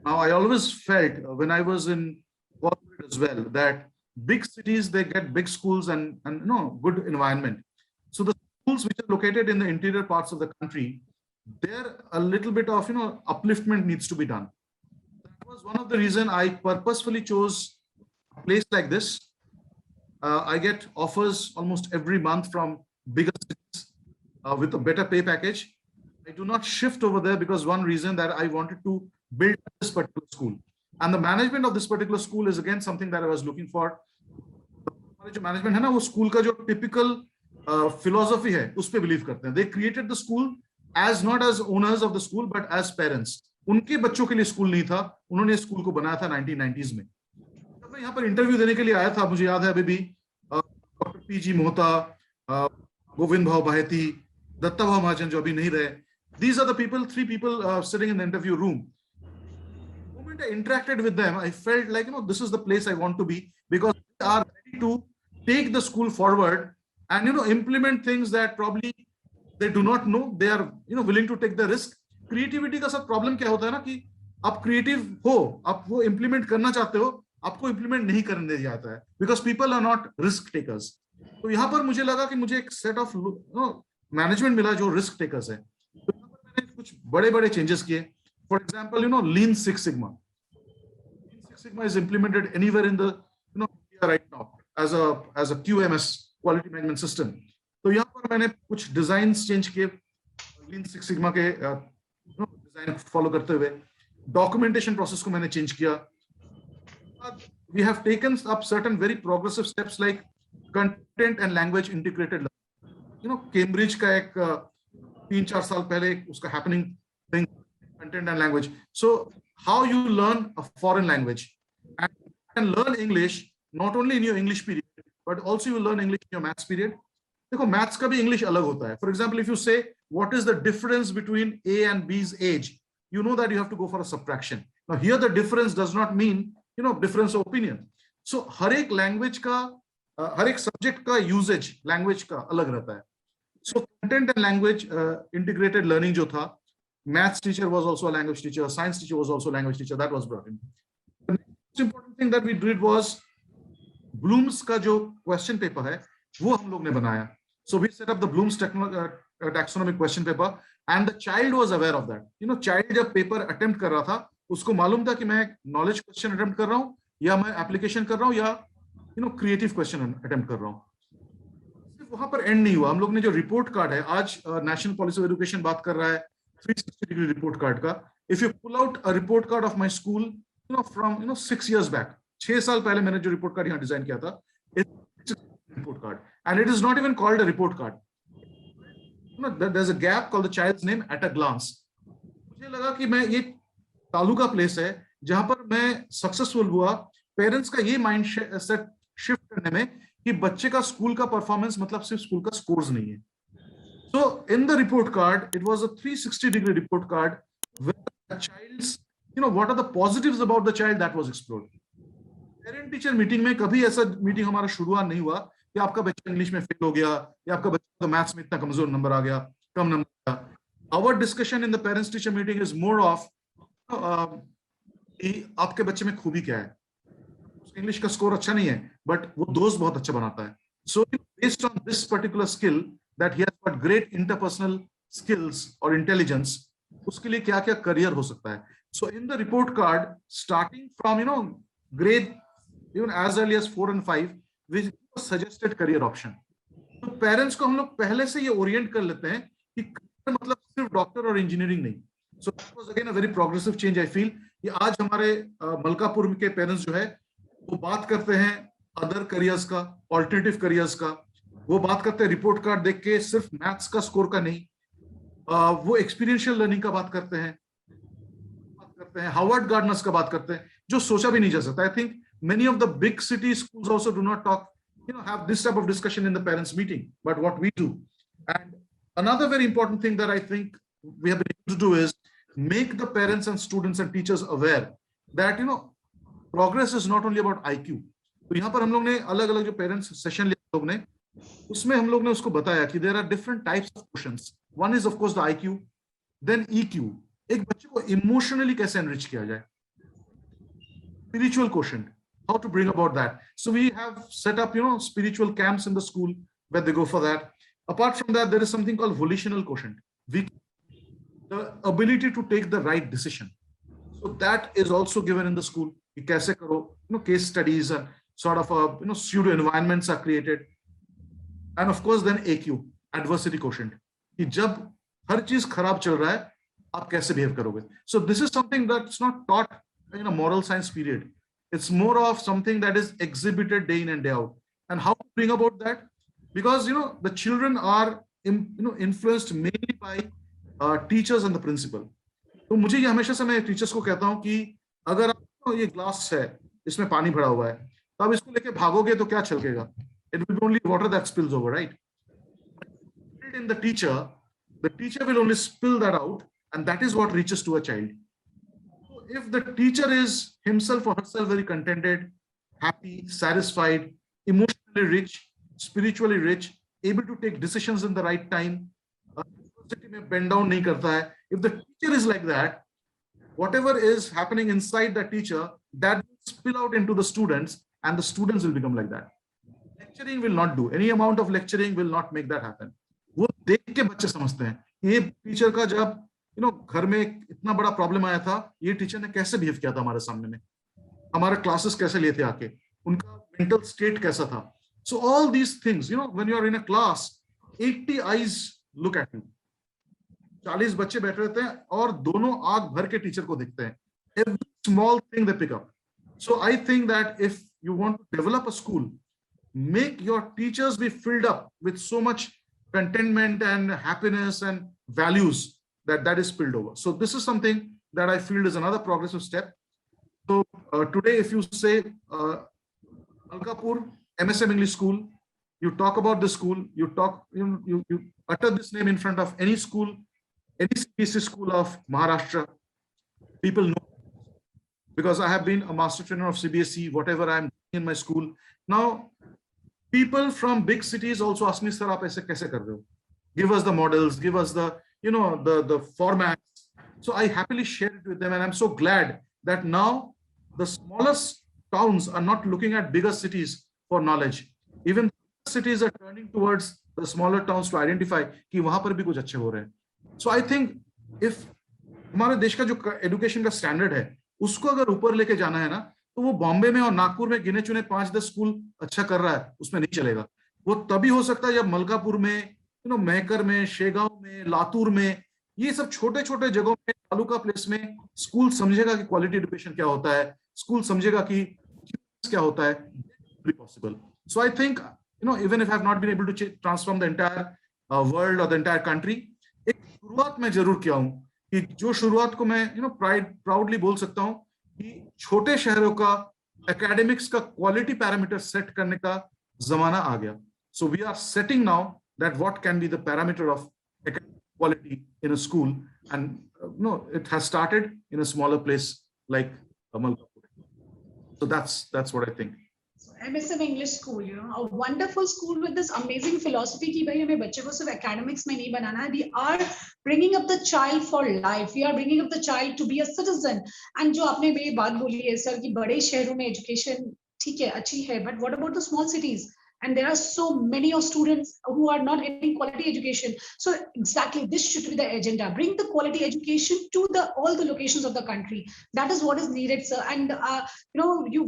Now, I always felt when I was in corporate as well that big cities, they get big schools and good environment. So the schools which are located in the interior parts of the country, there a little bit of upliftment needs to be done. That was one of the reason I purposefully chose a place like this. I get offers almost every month from bigger cities with a better pay package. I do not shift over there because one reason that I wanted to build this particular school, and the management of this particular school is again something that I was looking for. जो management है ना, वो school का जो typical philosophy है, उस पे believe करते हैं. They created the school as not as owners of the school but as parents. उनके बच्चों के लिए स्कूल नहीं था, उन्होंने स्कूल को बनाया था 1990s में. जब मैं यहाँ पर इंटरव्यू देने के लिए आया था, मुझे याद है अभी भी, डॉक्टर पीजी मोहता, गोविंद भाव बाहेती, दत्ता भाव महाजन जो अभी नहीं रहे, these are the people, 3 people sitting in the interview room. The moment I interacted with them, I felt like this is the place I want to be, because they are ready to take the school forward and implement things that probably they do not know. They are willing to take the risk. Creativity का सब problem क्या होता है ना, कि आप creative हो, आप वो इंप्लीमेंट करना चाहते हो, आपको इंप्लीमेंट नहीं करने दिया जाता है, because people are not risk takers. तो यहाँ पर मुझे लगा कि मुझे एक सेट ऑफ मैनेजमेंट मिला जो रिस्क टेकर्स है. तो यहाँ पर मैंने कुछ बड़े बड़े चेंजेस किए. For example lean six sigma. Lean six sigma is implemented anywhere in the India right now as a QMS, quality management system. तो यहाँ पर मैंने कुछ डिजाइन चेंज किए लीन सिक्स सिग्मा के डिजाइन फॉलो करते हुए. डॉक्यूमेंटेशन प्रोसेस को मैंने चेंज किया. We have taken up certain very progressive steps like content and language integrated learning. Cambridge का एक 3-4 साल पहले उसका happening thing, content and language. So how you learn a foreign language, and you can learn English not only in your English period but also you learn English in your maths period. देखो maths का भी English अलग होता है. For example, if you say what is the difference between A and B's age, you know that you have to go for a subtraction. Now here the difference does not mean difference of opinion. So हर एक language का हर एक subject का usage language का अलग रहता है. So content and language integrated learning जो था, maths teacher was also a language teacher, science teacher was also a language teacher, that was brought in. The most important thing that we did was Bloom's का जो question paper है वो हम लोग ने बनाया. So we set up the Bloom's taxonomic question paper and the child was aware of that. Child जब paper attempt कर रहा था, उसको मालूम था कि मैं knowledge question attempt कर रहा हूँ या मैं application कर रहा हूँ या creative question attempt कर रहा हूँ. सिर्फ वहां पर end नहीं हुआ. हम लोग ने जो report card है, आज National Policy of Education बात कर रहा है 360-degree report card का. If you pull out a report card of my school, from 6 years back, 6 साल पहले मैंने जो report card यहाँ डिजाइन किया था, it's a report card and it is not even called a report card. There's a gap called the child's name at a glance. मुझे लगा कि मैं ये तालुका प्लेस है जहां पर मैं सक्सेसफुल हुआ पेरेंट्स का ये माइंड सेट शिफ्ट करने में कि बच्चे का स्कूल का परफॉर्मेंस मतलब सिर्फ स्कूल का स्कोर्स नहीं है. So in the report card, it was a 360-degree report card where the child's, what are the positives about the child that was explored. Parent teacher meeting में कभी ऐसा meeting हमारा शुरुआत नहीं हुआ कि आपका बच्चा इंग्लिश में फेल हो गया या आपका बच्चा तो मैथ्स में इतना कमजोर नंबर आ गया, कम नंबर आ गया. Our discussion in the parents teacher meeting is more of आपके बच्चे में खूबी क्या है. इंग्लिश का स्कोर अच्छा नहीं है बट वो दोस्त बहुत अच्छा बनाता है. So based on this particular skill that he has got great interpersonal skills और इंटेलिजेंस, उसके लिए क्या क्या करियर हो सकता है. So in the report card starting from grade even as early as 4 and 5 which suggested career option. तो parents को हम लोग पहले से ये ओरिएंट कर लेते हैं कि career मतलब सिर्फ डॉक्टर और इंजीनियरिंग नहीं. सो that was again a very progressive change I feel. ये आज हमारे मलकापुर के पेरेंट्स जो है वो बात करते हैं अदर करियर्स का, ऑल्टरनेटिव करियर्स का. वो बात करते हैं रिपोर्ट कार्ड देख के सिर्फ मैथ्स का स्कोर का नहीं. वो एक्सपीरियंशियल लर्निंग का बात करते हैं, हार्वर्ड गार्डनर्स का बात करते हैं जो सोचा भी नहीं जा सकता. I think many of the big city schools also do not talk, have this type of discussion in the parents meeting, but what we do. And another very important thing that I think we have been able to do is make the parents and students and teachers aware that progress is not only about IQ. तो यहाँ पर हम लोग ने अलग अलग जो parents session लिया लोग ने, उसमें हम लोग ने उसको बताया कि there are different types of questions. One is of course the IQ, then EQ. एक बच्चे को इमोशनली कैसे एनरिच किया जाए, spiritual quotient, how to bring about that. So we have set up spiritual camps in the school where they go for that. Apart from that, there is something called volitional quotient, the ability to take the right decision. So that is also given in the school. कि कैसे करो, case studies and sort of pseudo environments are created. And of course then AQ, adversity quotient, कि जब हर चीज खराब चल रहा है आप कैसे behave करोगे. So this is something that's not taught in a moral science period. It's more of something that is exhibited day in and day out. And how to bring about that? Because the children are influenced mainly by teachers and the principal. तो मुझे ये हमेशा से मैं teachers को कहता हूँ कि अगर आप ये ग्लास है इसमें पानी भरा हुआ है तो आप इसको लेके भागोगे तो क्या छलकेगा? It will be only water that spills over, right? In the teacher will only spill that out, and that is what reaches to a child. If the teacher is himself or herself very contented, happy, satisfied, emotionally rich, spiritually rich, able to take decisions in the right time, bend down nahi karta hai. If the teacher is like that, whatever is happening inside the teacher, that will spill out into the students, and the students will become like that. Lecturing will not do. Any amount of lecturing will not make that happen. वो देख के बच्चे समझते हैं ये teacher का जब घर में इतना बड़ा प्रॉब्लम आया था, ये टीचर ने कैसे बिहेव किया था हमारे सामने में, हमारे क्लासेस कैसे लिए थे आके, उनका मेंटल स्टेट कैसा था. So all these things when you are in a class 80 eyes look at you, 40 बच्चे बैठे रहते हैं और दोनों आंख भर के टीचर को देखते हैं. Every small thing they pick up. So I think that if you want to develop a school, make your teachers be filled up with so much contentment and happiness and values that is spilled over. So this is something that I feel is another progressive step. So today, if you say Malkapur MSM English School, you talk about the school, you utter this name in front of any school, any CBSE school of Maharashtra, people know, because I have been a master trainer of CBSE, whatever I am doing in my school. Now, people from big cities also ask me, sir, aap aise kaise kar rahe ho? Give us the models, give us the, the formats. So I happily share it with them, and I'm so glad that now the smallest towns are not looking at bigger cities for knowledge. Even cities are turning towards the smaller towns to identify कि वहां पर भी कुछ अच्छे हो रहे हैं. So I think if हमारे देश का जो एजुकेशन का स्टैंडर्ड है उसको अगर ऊपर लेके जाना है ना, तो वो बॉम्बे में और नागपुर में गिने चुने 5-10 स्कूल अच्छा कर रहा है उसमें नहीं चलेगा. वो तभी हो सकता है जब मलकापुर में, मेहकर में, शेगांव में, लातूर में, ये सब छोटे छोटे जगहों में, तालुका प्लेस में स्कूल समझेगा कि क्वालिटी एजुकेशन क्या होता है, स्कूल समझेगा कि क्या होता है. Possible. So I think even if I have not been able to transform the entire world और द एंटायर कंट्री, एक शुरुआत मैं जरूर किया हूं कि जो शुरुआत को मैं प्राउडली बोल सकता हूं कि छोटे शहरों का एकेडमिक्स का क्वालिटी पैरामीटर सेट करने का जमाना आ गया. So we are setting now that what can be the parameter of academic quality in a school, and no, it has started in a smaller place like Amalpur. So that's what I think. MSM English School, you know, a wonderful school with this amazing philosophy कि भाई हमें बच्चे को सिर्फ academics में नहीं बनाना है. We are bringing up the child for life. We are bringing up the child to be a citizen. And जो आपने ये बात बोली है सर कि बड़े शहरों में education ठीक है अच्छी है, but what about the small cities? And there are so many of students who are not getting quality education. So exactly this should be the agenda. Bring the quality education to all the locations of the country. That is what is needed, sir. And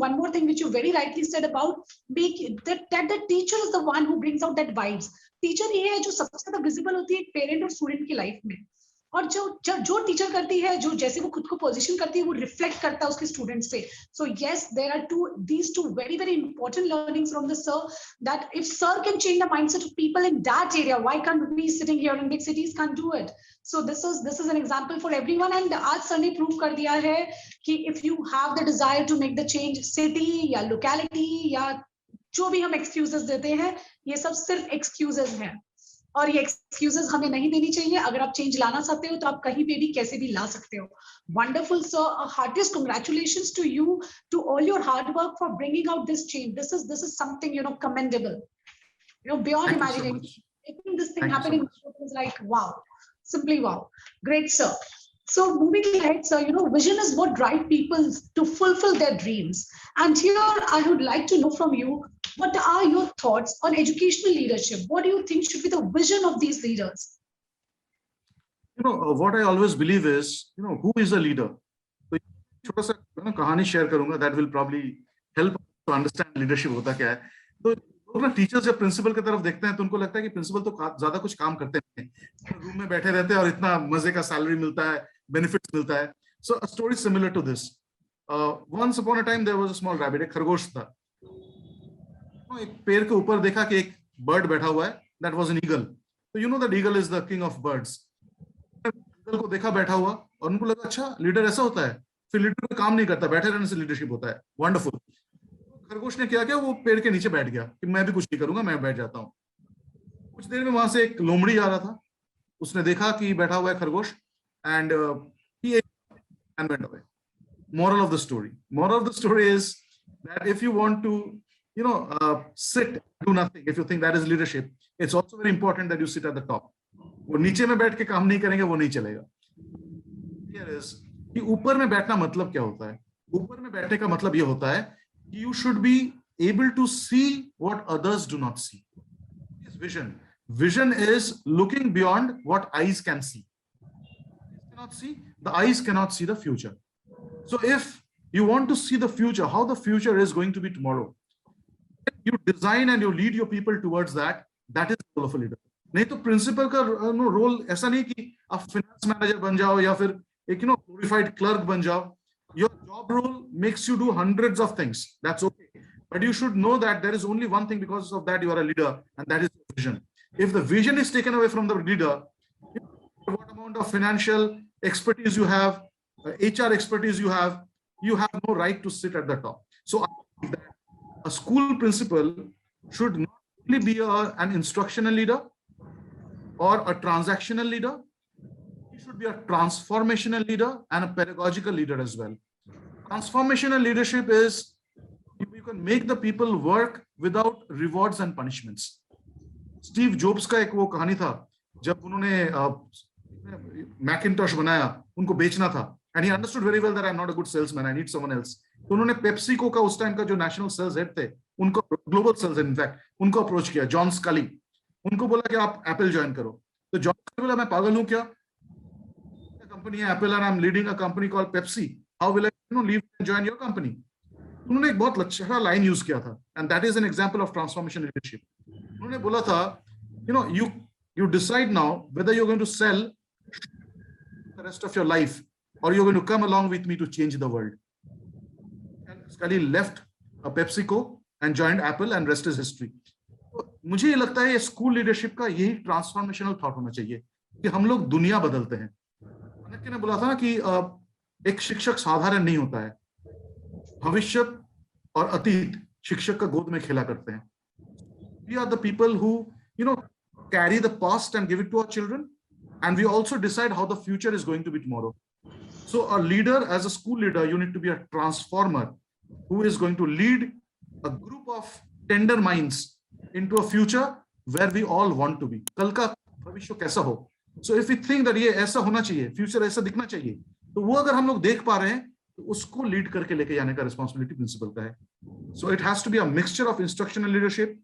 one more thing which you very rightly said about that the teacher is the one who brings out that vibes. Teacher ये है जो सबसे ज्यादा visible होती है एक parent और student की life में. और जो टीचर करती है, जो जैसे वो खुद को पोजीशन करती है, वो रिफ्लेक्ट करता है उसके स्टूडेंट्स पे. So yes, there are these two very very important learnings from the sir, that if sir can change the mindset of people in that area, why can't we sitting here in big cities can't do it? So this is an example for everyone. And आज sir ने prove कर दिया है कि if you have the desire to make the change, city या locality या जो भी हम excuses देते हैं, ये सब सिर्फ excuses हैं. और ये एक्सक्यूजेस हमें नहीं देनी चाहिए. अगर आप चेंज लाना चाहते हो तो आप कहीं पे भी कैसे भी ला सकते हो. Wonderful sir, heartiest congratulations to you, to all your hard work for bringing out this change. This is something commendable, beyond imagination. Making this thing happen in is like wow, simply wow. Great, sir. So moving ahead, sir, vision is what drives people to fulfill their dreams. And here I would like to know from you, what are your thoughts on educational leadership? What do you think should be the vision of these leaders? What I always believe is, who is a leader? So, छोटा सा कहानी share करूंगा that will probably help to understand leadership होता क्या है. तो लोग ना टीचर्स या प्रिंसिपल की तरफ देखते हैं तो उनको लगता है कि प्रिंसिपल तो ज्यादा कुछ काम करते हैं, रूम में बैठे रहते हैं और इतना मजे का सैलरी मिलता है, बेनिफिट्स मिलता है. So a story similar to this. Once upon a time there was a small rabbit, एक खरगोश था. एक पेड़ के ऊपर देखा कि एक बर्ड बैठा हुआ है. That was an eagle. तो you know that eagle is the king of birds. Eagle को देखा बैठा हुआ और उनको लगा अच्छा लीडर ऐसा होता है. फिर लीडर काम नहीं करता, बैठे रहने से लीडरशिप होता है. वंडरफुल. खरगोश ने क्या किया, वो पेड़ के नीचे बैठ गया कि मैं भी कुछ नहीं करूंगा, मैं बैठ जाता हूँ. कुछ देर में वहां से एक लोमड़ी आ रहा था. उसने देखा कि बैठा हुआ है खरगोश and he ate and went away. Moral of the story. Moral of the story is that if you want to, sit, do nothing, if you think that is leadership, it's also very important that you sit at the top. वो नीचे में बैठ के काम नहीं करेंगे, वो नहीं चलेगा. Here is कि ऊपर में बैठना मतलब क्या होता है? ऊपर में बैठने का मतलब ये होता है कि you should be able to see what others do not see. It's vision. Vision is looking beyond what eyes can see. Cannot see, the eyes cannot see the future. So if you want to see the future, how the future is going to be tomorrow, you design and you lead your people towards that. That is the role of a leader. नहीं तो principal का role ऐसा नहीं कि आप finance manager बन जाओ या फिर एक glorified clerk बन जाओ. Your job role makes you do hundreds of things. That's okay. But you should know that there is only one thing because of that you are a leader, and that is vision. If the vision is taken away from the leader, what amount of financial expertise you have, HR expertise you have no right to sit at the top. So I think that a school principal should not only be an instructional leader or a transactional leader, he should be a transformational leader and a pedagogical leader as well. Transformational leadership is you can make the people work without rewards and punishments. Steve Jobs का एक वो कहानी था जब उन्होंने Macintosh बनाया, उनको बेचना था, and he understood very well that I'm not a good salesman, I need someone else. तो उन्होंने पेप्सिको का उस टाइम का जो नेशनल सेल्स हेड थे, उनको ग्लोबल सेल्स इनफैक्ट उनको अप्रोच किया, जॉन स्कली. उनको बोला कि आप एप्पल ज्वाइन करो. तो जॉन स्कली बोला मैं पागल हूं क्या, कंपनी है Apple and I am leading a company called Pepsi, how will I leave and join your company. उन्होंने एक बहुत अच्छा लाइन यूज किया था, and that is an example of transformation leadership. उन्होंने बोला था, you decide now whether you're going to sell the rest of your life or you're going to come along with me to change the world. And Scully left PepsiCo and joined Apple, and rest is history. मुझे ये लगता है school leadership का यही transformational thought होना चाहिए कि हम लोग दुनिया बदलते हैं. अनक्य ने बोला था ना कि एक शिक्षक साधारण नहीं होता है, भविष्य और अतीत शिक्षक का गोद में खेला करते हैं. We are the people who, carry the past and give it to our children, and we also decide how the future is going to be tomorrow. So a leader, as a school leader, you need to be a transformer who is going to lead a group of tender minds into a future where we all want to be. कल का भविष्य कैसा हो? So if we think that ये ऐसा होना चाहिए, future ऐसा दिखना चाहिए, तो वो अगर हम लोग देख पा रहे हैं, तो उसको लीड करके लेके जाने का रिस्पॉन्सिबिलिटी प्रिंसिपल का है. So it has to be a mixture of instructional leadership,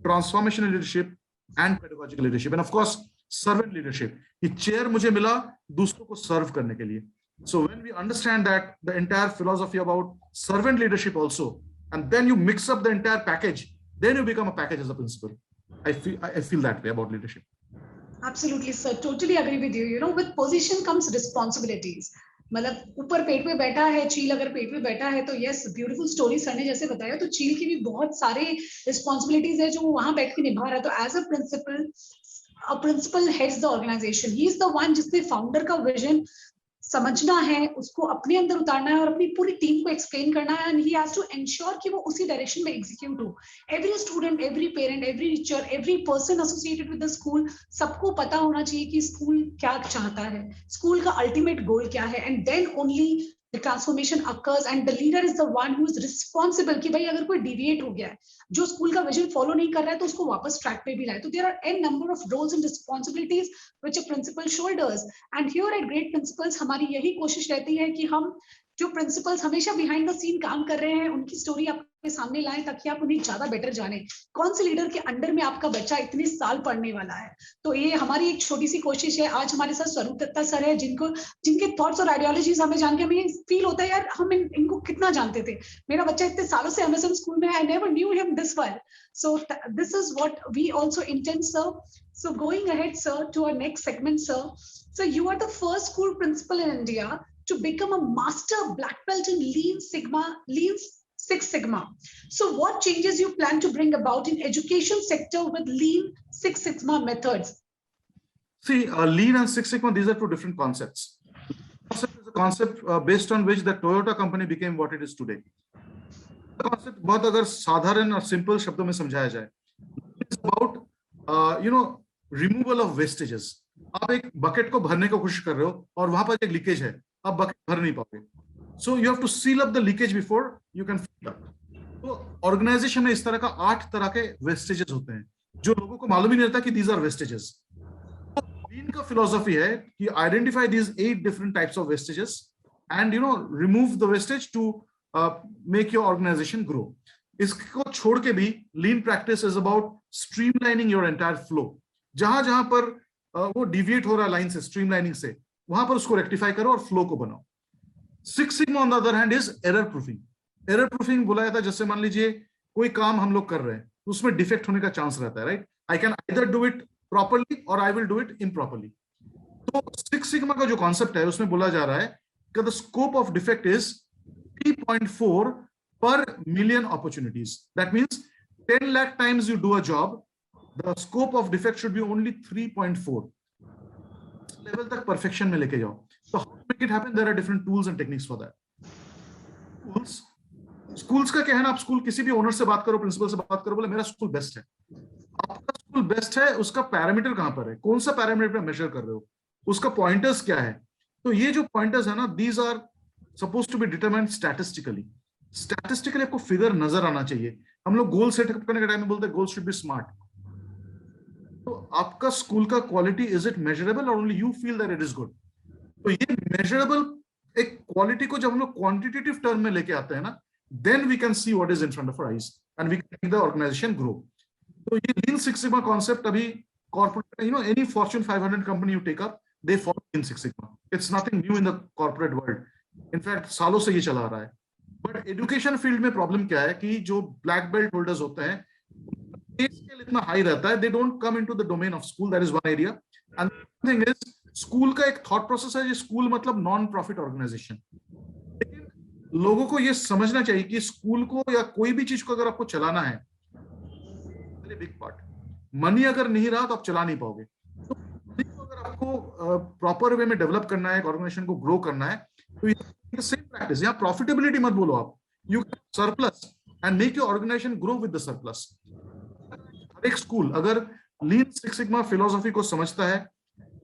transformational leadership, and pedagogical leadership, and of course servant leadership. ये chair मुझे मिला दूसरों को serve करने के लिए. So when we understand that the entire philosophy about servant leadership also, and then you mix up the entire package, then you become a package as a principal. I feel that way about leadership. Absolutely, sir. Totally agree with you. With position comes responsibilities. मतलब ऊपर पेट पे बैठा है चील, अगर पेट पे बैठा है तो यस, ब्यूटीफुल स्टोरी सर ने जैसे बताया, तो चील की भी बहुत सारे रिस्पॉन्सिबिलिटीज है जो वहां बैठ के निभा रहा है. तो as a principal heads the organization. He is the one जिसने फाउंडर का विजन समझना है, उसको अपने अंदर उतारना है और अपनी पूरी टीम को एक्सप्लेन करना है, and he has to ensure कि वो उसी डायरेक्शन में एग्जीक्यूट हो. Every student, every parent, every teacher, every person associated with the school, सबको पता होना चाहिए कि स्कूल क्या चाहता है, स्कूल का अल्टीमेट गोल क्या है, and then only the transformation occurs, and the leader is the one who is responsible कि भाई अगर कोई deviate हो गया है, जो स्कूल का विजन फॉलो नहीं कर रहा है, तो उसको वापस ट्रैक पे भी लाए. तो there are n number of roles and responsibilities which a principal shoulders, and here at Great Principals हमारी यही कोशिश रहती है कि हम जो प्रिंसिपल्स हमेशा बिहाइंड द सीन काम कर रहे हैं उनकी स्टोरी आपके सामने लाएं, ताकि आप उन्हें ज्यादा बेटर जाने. कौन से लीडर के अंडर में आपका बच्चा इतने साल पढ़ने वाला है, तो ये हमारी एक छोटी सी कोशिश है. आज हमारे साथ स्वरूप दत्ता सर है, जिनके थॉट्स और आइडियोलॉजीज हमें जान के हमें फील होता है यार हम इनको कितना जानते थे. मेरा बच्चा इतने सालों से एमएसएम स्कूल में है, I never knew him this well. So this is what we also intend, sir. So going ahead, sir, to our next segment, sir. So you are the first school principal in India to become a master black belt in Lean Six Sigma. So what changes you plan to bring about in education sector with Lean Six Sigma methods? See, Lean and Six Sigma, these are two different concepts. Concept is a concept based on which the Toyota company became what it is today. The concept बहुत अगर साधारण और simple शब्दों में समझाया जाए, it's about removal of wastages. आप एक बकेट को भरने की कोशिश कर रहे हो और वहां पर एक लीकेज है, आप बकेट भर नहीं पाओगे. So you have to seal up the leakage before you can fill up. तो ऑर्गेनाइजेशन में इस तरह का 8 तरह के वेस्टेजेस होते हैं जो लोगों को मालूम ही नहीं रहता कि these are wastages. तो लीन का फिलॉसफी है कि identify these 8 different types of wastages and remove the wastage to make your organization grow. इसको छोड़ के भी lean practice is about streamlining your entire flow. जहां पर वो डिविएट हो रहा है लाइन से, स्ट्रीमलाइनिंग से, वहां पर उसको रेक्टिफाई करो और फ्लो को बनाओ. Six sigma on the other hand is error proofing. Error proofing बोला जाता है जैसे मान लीजिए कोई काम हम लोग कर रहे हैं तो उसमें डिफेक्ट होने का चांस रहता है, right. I can either do it properly और आई विल डू इट इम्प्रॉपर्ली. तो सिक्स सिग्मा का जो कॉन्सेप्ट है उसमें बोला जा रहा है कि the scope of defect is 3.4 per million opportunities. That means 10 lakh times you do a job, the scope of defect should be only 3.4. Level तक perfection में लेके जाओ. So how to make it happen? There are different tools and techniques for that. Schools का क्या है ना, आप school किसी भी ओनर से बात करो, प्रिंसिपल से बात करो, बोले मेरा स्कूल बेस्ट है. आपका स्कूल बेस्ट है, उसका पैरामीटर कहां पर है, कौन सा पैरामीटर पे मेजर कर रहे हो, उसका पॉइंटर्स क्या है. तो ये जो पॉइंटर्स है ना, these are supposed to be determined statistically. Statistically आपको फिगर नजर आना चाहिए. हम लोग गोल सेट करने के टाइम में बोलते हैं गोल शुड बी स्मार्ट. तो आपका स्कूल का क्वालिटी इज इट मेजरेबल और only you feel that it is good. तो ये मेजरेबल एक क्वालिटी को जब हम लोग क्वांटिटेटिव टर्म में लेके आते हैं ना, then we can see what is in front of our eyes and we can make the organization grow. तो ये लीन सिक्स सिग्मा कॉन्सेप्ट अभी corporate, any fortune 500 company you take up, they follow lean six sigma. It's nothing new in the corporate world. In fact सालों से ये चला आ रहा है. बट एजुकेशन फील्ड में प्रॉब्लम क्या है कि जो ब्लैक बेल्ट होल्डर्स होते हैं, पे स्केल इतना हाई रहता है, they don't come into the domain of school. That is one area. And thing is school का एक थॉट प्रोसेस है, स्कूल मतलब नॉन प्रॉफिट ऑर्गेनाइजेशन. लेकिन लोगों को ये समझना चाहिए कि स्कूल को या कोई भी चीज को अगर आपको चलाना है, बिग पार्ट मनी अगर नहीं रहा तो आप चला नहीं पाओगे. तो अगर आपको प्रॉपर वे में डेवलप करना है, ऑर्गेनाइजेशन को ग्रो करना है, तो सेम प्रैक्टिस. यहाँ प्रॉफिटेबिलिटी मत बोलो आप, You can surplus and make your organization grow with the surplus. हर एक स्कूल अगर लीन सिक्स सिग्मा फिलोसॉफी को समझता है,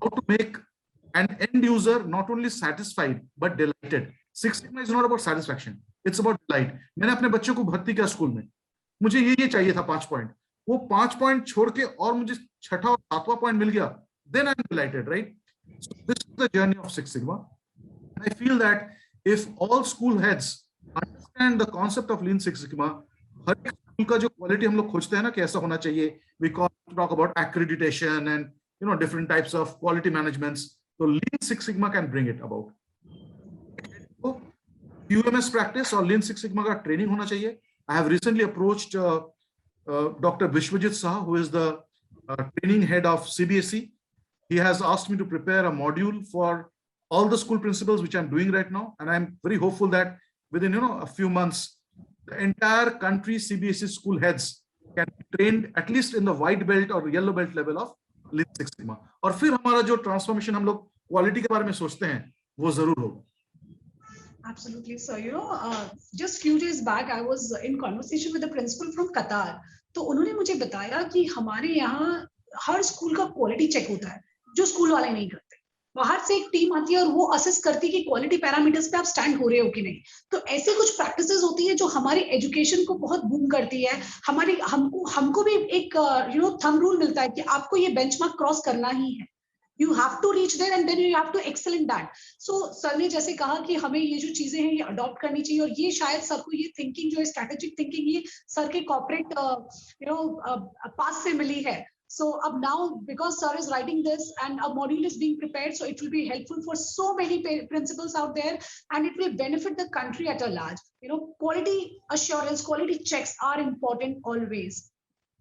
how to make an end user not only satisfied but delighted. Six Sigma is not about satisfaction, it's about delight. मैंने अपने बच्चों को भर्ती किया स्कूल में, मुझे ये चाहिए था 5 पॉइंट, वो 5 पॉइंट छोड़ के और मुझे छठा और सातवां पॉइंट मिल गया, then I'm delighted, right? So this is the journey of Six Sigma. And I feel that if all school heads understand the concept of Lean Six Sigma, हर एक स्कूल का जो क्वालिटी हम लोग खोजते हैं ना कि ऐसा होना चाहिए, we talk about accreditation and different types of quality managements. So Lean Six Sigma can bring it about. So QMS practice or Lean Six Sigma का training होना चाहिए. I have recently approached Dr. Vishwajit Saha, who is the training head of CBSE. He has asked me to prepare a module for all the school principals, which I'm doing right now, and I'm very hopeful that within a few months, the entire country CBSE school heads can be trained at least in the white belt or yellow belt level of Lean Six Sigma. और फिर हमारा जो transformation हम लोग quality के बारे में सोचते हैं वो जरूर होगा. Absolutely, sir. Just few days back, I was in conversation with a principal from Qatar. तो उन्होंने मुझे बताया कि हमारे यहाँ हर स्कूल का क्वालिटी चेक होता है, जो स्कूल वाले नहीं करते. बाहर से एक टीम आती है और वो असेस करती है कि क्वालिटी पैरामीटर्स पे आप स्टैंड हो रहे हो कि नहीं. तो ऐसे कुछ प्रैक्टिसेस होती है जो हमारी एजुकेशन को बहुत बूम करती है. हमको भी एक थंब रूल मिलता है कि आपको ये बेंचमार्क क्रॉस करना ही है. You have to reach there and then you have to excel in that. So sir ने जैसे कहा कि हमें ये जो चीजें हैं ये अडॉप्ट करनी चाहिए, और ये शायद सर को ये थिंकिंग जो है स्ट्रेटेजिक थिंकिंग ये सर के कॉर्पोरेट पास से मिली है. So now, because sir is writing this and a module is being prepared, so it will be helpful for so many principals out there, and it will benefit the country at a large. Quality assurance, quality checks are important always.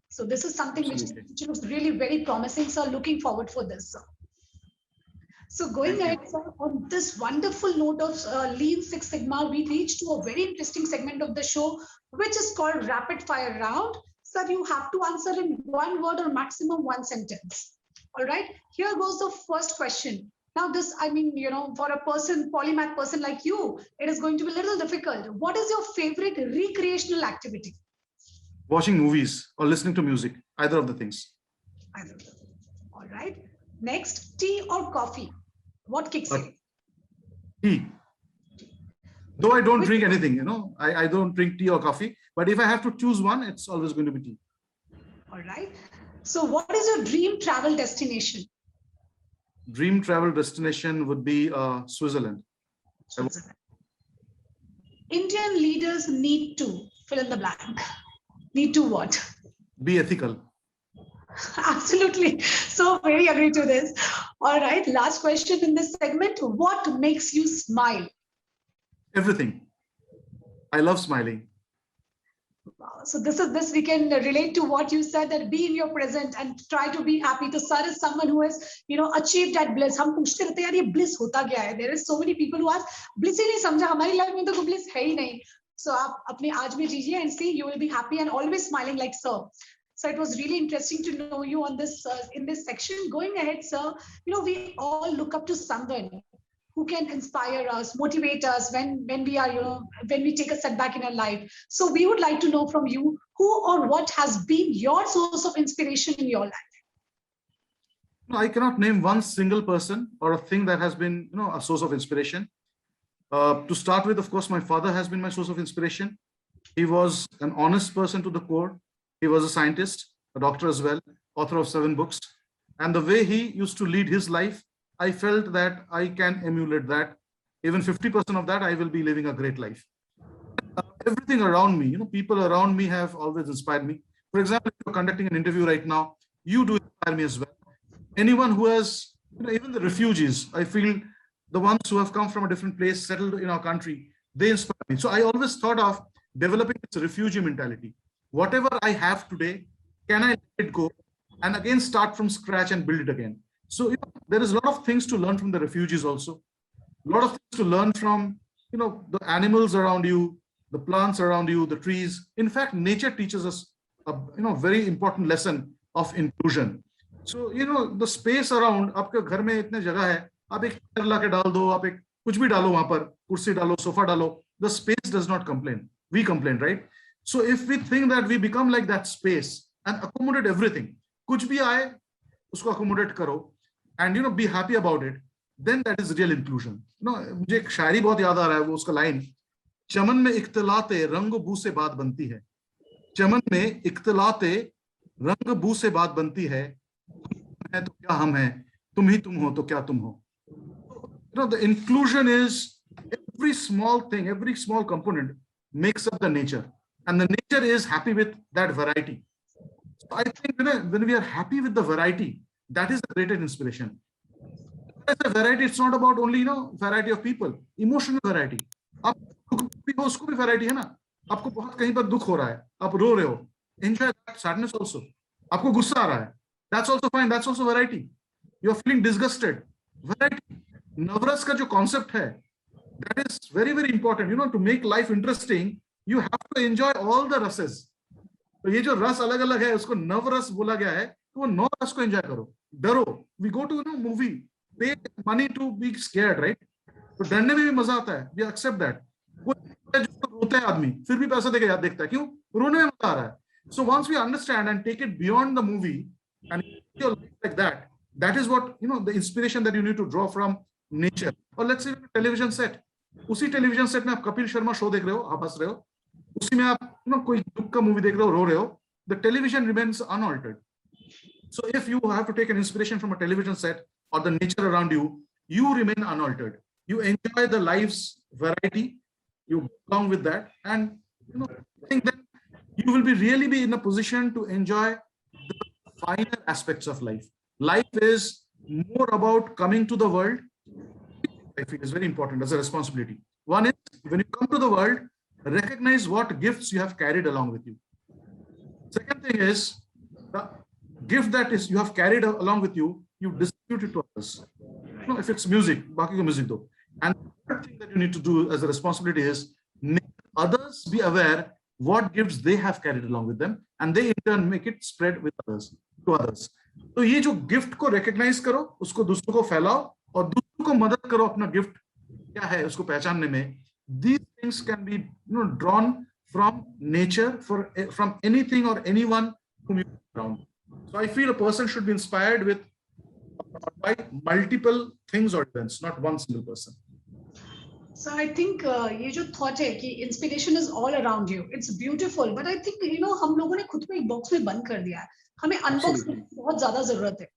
So this is something which looks really very promising, sir. Looking forward for this, sir. So going ahead, sir, on this wonderful note of Lean Six Sigma, we reached to a very interesting segment of the show, which is called Rapid Fire Round. Sir, you have to answer in one word or maximum one sentence. All right, here goes the first question. Now this, for a polymath person like you, it is going to be a little difficult. What is your favorite recreational activity? Watching movies or listening to music, either of the things. Either of them. All right. Next, tea or coffee? What kicks you? Tea. Though I don't drink anything, I don't drink tea or coffee. But if I have to choose one, it's always going to be tea. All right. So what is your dream travel destination? Dream travel destination would be Switzerland. Switzerland. Indian leaders need to fill in the blank. Need to what? Be ethical. Absolutely. So very agree to this. All right. Last question in this segment. What makes you smile? Everything. I love smiling. Wow. So this we can relate to what you said, that be in your present and try to be happy. So sir is someone who has achieved that bliss. हम पूछते रहते हैं यार ये bliss होता क्या है? There is so many people who ask bliss ही नहीं समझा, हमारी life में तो कोई bliss है ही नहीं. So आप अपने आज में जीजिए and see you will be happy and always smiling like sir. So it was really interesting to know you on this in this section. Going ahead, sir, we all look up to someone who can inspire us, motivate us when we are, when we take a setback in our life. So we would like to know from you who or what has been your source of inspiration in your life. I cannot name one single person or a thing that has been, a source of inspiration. To start with, of course, my father has been my source of inspiration. He was an honest person to the core. He was a scientist, a doctor as well, author of 7 books. And the way he used to lead his life, I felt that I can emulate that. Even 50% of that, I will be living a great life. Everything around me, people around me have always inspired me. For example, if you're conducting an interview right now, you do inspire me as well. Anyone who has, even the refugees, I feel the ones who have come from a different place, settled in our country, they inspire me. So I always thought of developing this refugee mentality. Whatever I have today, can I let it go and again start from scratch and build it again? So there is a lot of things to learn from the refugees also. A lot of things to learn from, the animals around you, the plants around you, the trees. In fact, nature teaches us a, very important lesson of inclusion. So, the space around, आपके घर में इतने जगह है, आप एक chair ला के डाल दो, आप एक कुछ भी डालो वहां पर, कुर्सी डालो, सोफा डालो, the space does not complain. we complain, right? So if we think that we become like that space and accommodate everything, कुछ भी आए उसको accommodate करो, and be happy about it, then that is real inclusion. मुझे एक शायरी बहुत याद आ रहा है, वो उसका लाइन, चमन में इख्तिलाते रंग बू से बात बनती है, चमन में इख्तिलाते रंग बू से बात बनती है, तुम है तो क्या हम हैं, तुम ही तुम हो तो क्या तुम हो. The inclusion is every small thing, every small component makes up the nature, and the nature is happy with that variety. So I think when we are happy with the variety, that is the greatest inspiration. As a variety, it's not about only variety of people, emotional variety. आप दुख भी हो, उसको भी variety है ना. आपको बहुत कहीं पर दुख हो रहा है, आप रो रहे हो, enjoy that sadness also. आपको गुस्सा आ रहा है, that's also fine, that's also variety. You are feeling disgusted, variety. नवरस का जो कॉन्सेप्ट है, that is very very important. To make life interesting, you have to enjoy all the rases. तो ये जो रस अलग अलग है, उसको नवरस बोला गया है, तो वो नौ रस को एंजॉय करो. डरो, we go to movie, pay money to be scared, right? तो डरने में भी मजा आता है, we accept that. कोई जो रोता है आदमी, फिर भी पैसा देके याद देखता है, क्यों? रोने में मजा आ रहा है. So once we understand and take it beyond the movie and your life like that, that is what the inspiration that you need to draw from nature. Or let's say television set, उसी television set में आप Kapil Sharma show देख रहे हो, आप हंस रहे हो, उसी में आप कोई दुख का मूवी देख रहे हो, रो रहे हो, the television remains unaltered. So if you have to take an inspiration from a television set or the nature around you, you remain unaltered. You enjoy the life's variety, you go along with that, and I think that you will really be in a position to enjoy the finer aspects of life. Life is more about coming to the world. I feel is very important as a responsibility. One is, when you come to the world, recognize what gifts you have carried along with you. Second thing is, the gift that is you have carried along with you, you distribute it to others. If it's music, baki ko music do. And the third thing that you need to do as a responsibility is make others be aware what gifts they have carried along with them, and they in turn make it spread with others to others. तो ये जो gift को recognise करो, उसको दूसरों को फैलाओ, और दूसरों को मदद करो अपना गिफ्ट क्या है उसको पहचानने में. These things can be drawn from nature, from anything or anyone whom you around. So I feel a person should be inspired with by multiple things or events, not one single person. So I think ये जो thought है कि inspiration is all around you, it's beautiful, but I think हम लोगों ने खुद को एक बॉक्स में बंद कर दिया है. हमें अनबॉक्स करने की बहुत ज्यादा जरूरत है.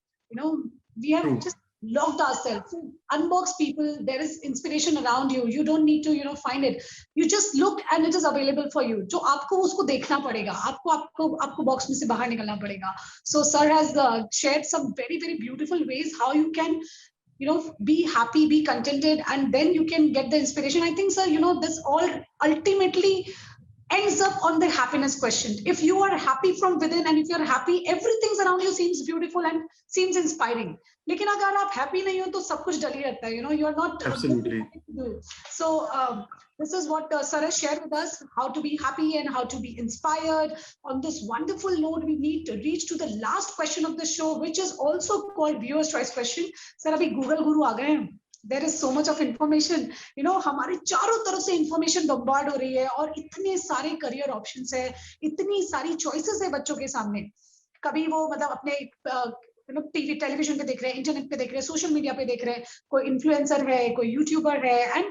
We have just locked ourselves. Unbox people. There is inspiration around you. You don't need to find it. You just look and it is available for you. जो आपको उसको देखना पड़ेगा. आपको बॉक्स में से बाहर निकलना पड़ेगा. So sir has shared some very very beautiful ways how you can be happy, be contented, and then you can get the inspiration. I think sir, this all ultimately ends up on the happiness question. If you are happy from within and if you're happy, everything around you seems beautiful and seems inspiring. लेकिन अगर आप happy नहीं हो तो सब कुछ डल ही रहता है. You are not absolutely. So this is what sir has shared with us, how to be happy and how to be inspired. On this wonderful note, we need to reach to the last question of the show, which is also called viewer's choice question. Sir, अभी Google Guru आ गए हैं. There is so much of information. हमारे चारों तरफ से information bombard हो रही है और इतने सारे career options है, इतनी सारी choices है बच्चों के सामने. कभी वो मतलब अपने टीवी टेलीविजन पे देख रहे हैं, इंटरनेट पे देख रहे हैं, सोशल मीडिया पे देख रहे हैं, कोई इन्फ्लुएंसर है, कोई यूट्यूबर है, एंड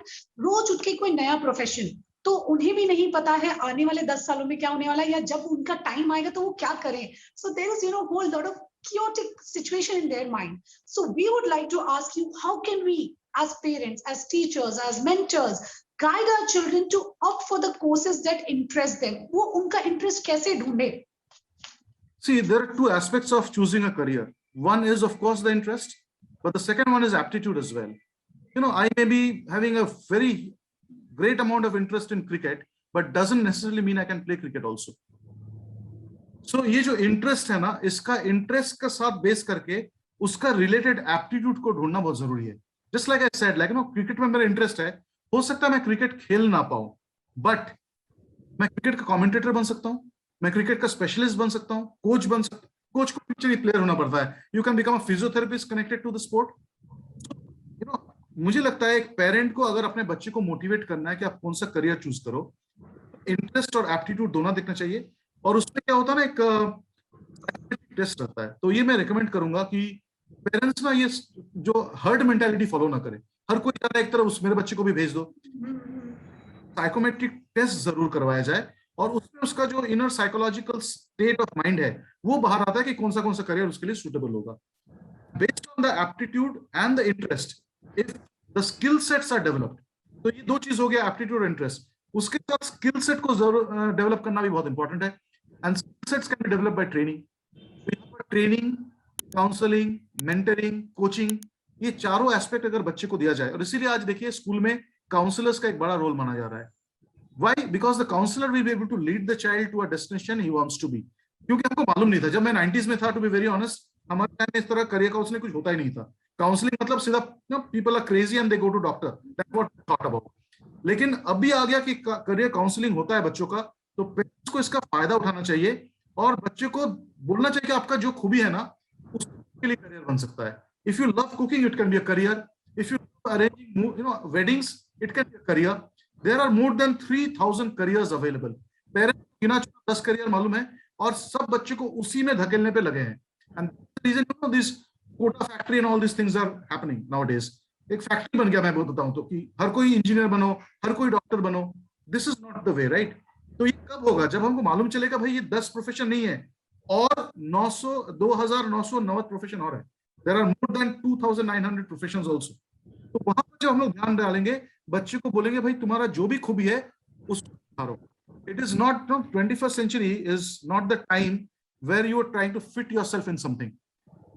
रोज उठ के कोई नया प्रोफेशन. तो उन्हें भी नहीं पता है आने वाले 10 सालों में क्या होने वाला है, या जब उनका टाइम आएगा तो वो क्या करें. So there is whole lot of chaotic situation in their mind. So we would like to ask you, how can we as parents, as teachers, as mentors guide our children to opt for the courses that interest them? वो उनका interest कैसे ढूंढे? See, there are two aspects of choosing a career. One is, of course, the interest, but the second one is aptitude as well. I may be having a very great amount of interest in cricket, but doesn't necessarily mean I can play cricket also. So ये जो interest है ना, इसका interest का साथ base करके उसका related aptitude को ढूंढना बहुत जरूरी है. Just like I said, cricket में मेरा interest है, हो सकता है मैं cricket खेल ना पाऊं, but मैं cricket का commentator बन सकता हूं, मैं cricket का specialist बन सकता हूं, coach बन सकता हूं. कोच को पिक्चर प्लेयर होना पड़ता है. You can become a physiotherapist connected to the sport. मुझे लगता है एक पेरेंट को अगर अपने बच्चे को मोटिवेट करना है कि आप कौन सा करियर चूज करो, इंटरेस्ट और एप्टीट्यूड दोनों देखना चाहिए, और उसमें क्या होता है ना, एक टेस्ट रहता है। तो ये मैं रिकमेंड करूंगा कि पेरेंट्स ना ये जो हर्ड मेंटालिटी फॉलो ना करे, हर कोई जा रहा है एक तरफ, उस मेरे बच्चे को भी भेज दो। साइकोमेट्रिक टेस्ट जरूर करवाया जाए, और उसमें उसका जो inner psychological state of mind है वो बाहर आता है कि कौन सा करियर उसके लिए सुटेबल होगा। Based on the aptitude and the interest, if the skill sets are developed, तो ये दो चीज हो गया, एप्टीट्यूड और इंटरेस्ट। उसके साथ स्किल सेट को जरूर डेवलप करना भी बहुत इंपॉर्टेंट है, and skill sets can be develop by training. Training, counselling, mentoring, coaching, ये चारों एस्पेक्ट अगर बच्चे को दिया जाए, और इसीलिए आज देखिए स्कूल में काउंसलर्स का एक बड़ा रोल माना जा रहा है। Why? Because the counselor will be able to lead the child to a destination he wants to be. क्योंकि हमको मालूम नहीं था, जब मैं 90s में था, टू बी वेरी ऑनेस्ट, हमारे टाइम में इस तरह करियर काउंसलिंग कुछ होता ही नहीं था। काउंसलिंग मतलब सीधा people are crazy and they go to doctor, that's what I thought about. लेकिन अभी आ गया कि करियर काउंसलिंग होता है बच्चों का, तो पेरेंट्स को इसका फायदा उठाना चाहिए, और बच्चे को बोलना चाहिए कि आपका जो खूबी है ना, उसके लिए करियर बन सकता है। If you love cooking, it can be a career. If you arranging weddings, it can be a career. There are more than 3,000 careers available. Parents गिना चुना 10 करियर मालूम है, और सब बच्चे को उसी में धकेलने पे लगे हैं। And the reason, you know, this quota factory and all these things are happening nowadays. एक फैक्ट्री बन गया, मैं बोलता हूँ तो, कि हर कोई इंजीनियर बनो, हर कोई डॉक्टर बनो। This is not the way, right? तो ये कब होगा? जब हमको मालूम चलेगा भाई ये 10 प्रोफेशन नहीं है, और 2,990 प्रोफेशन और है। There are more than 2,900 professions also. तो वहां पर जब हम लोग ध्यान डालेंगे, बच्चे को बोलेंगे भाई तुम्हारा जो भी खूबी है उसको उतारो। It is not, 21st century is not the time where you are trying to fit yourself in something.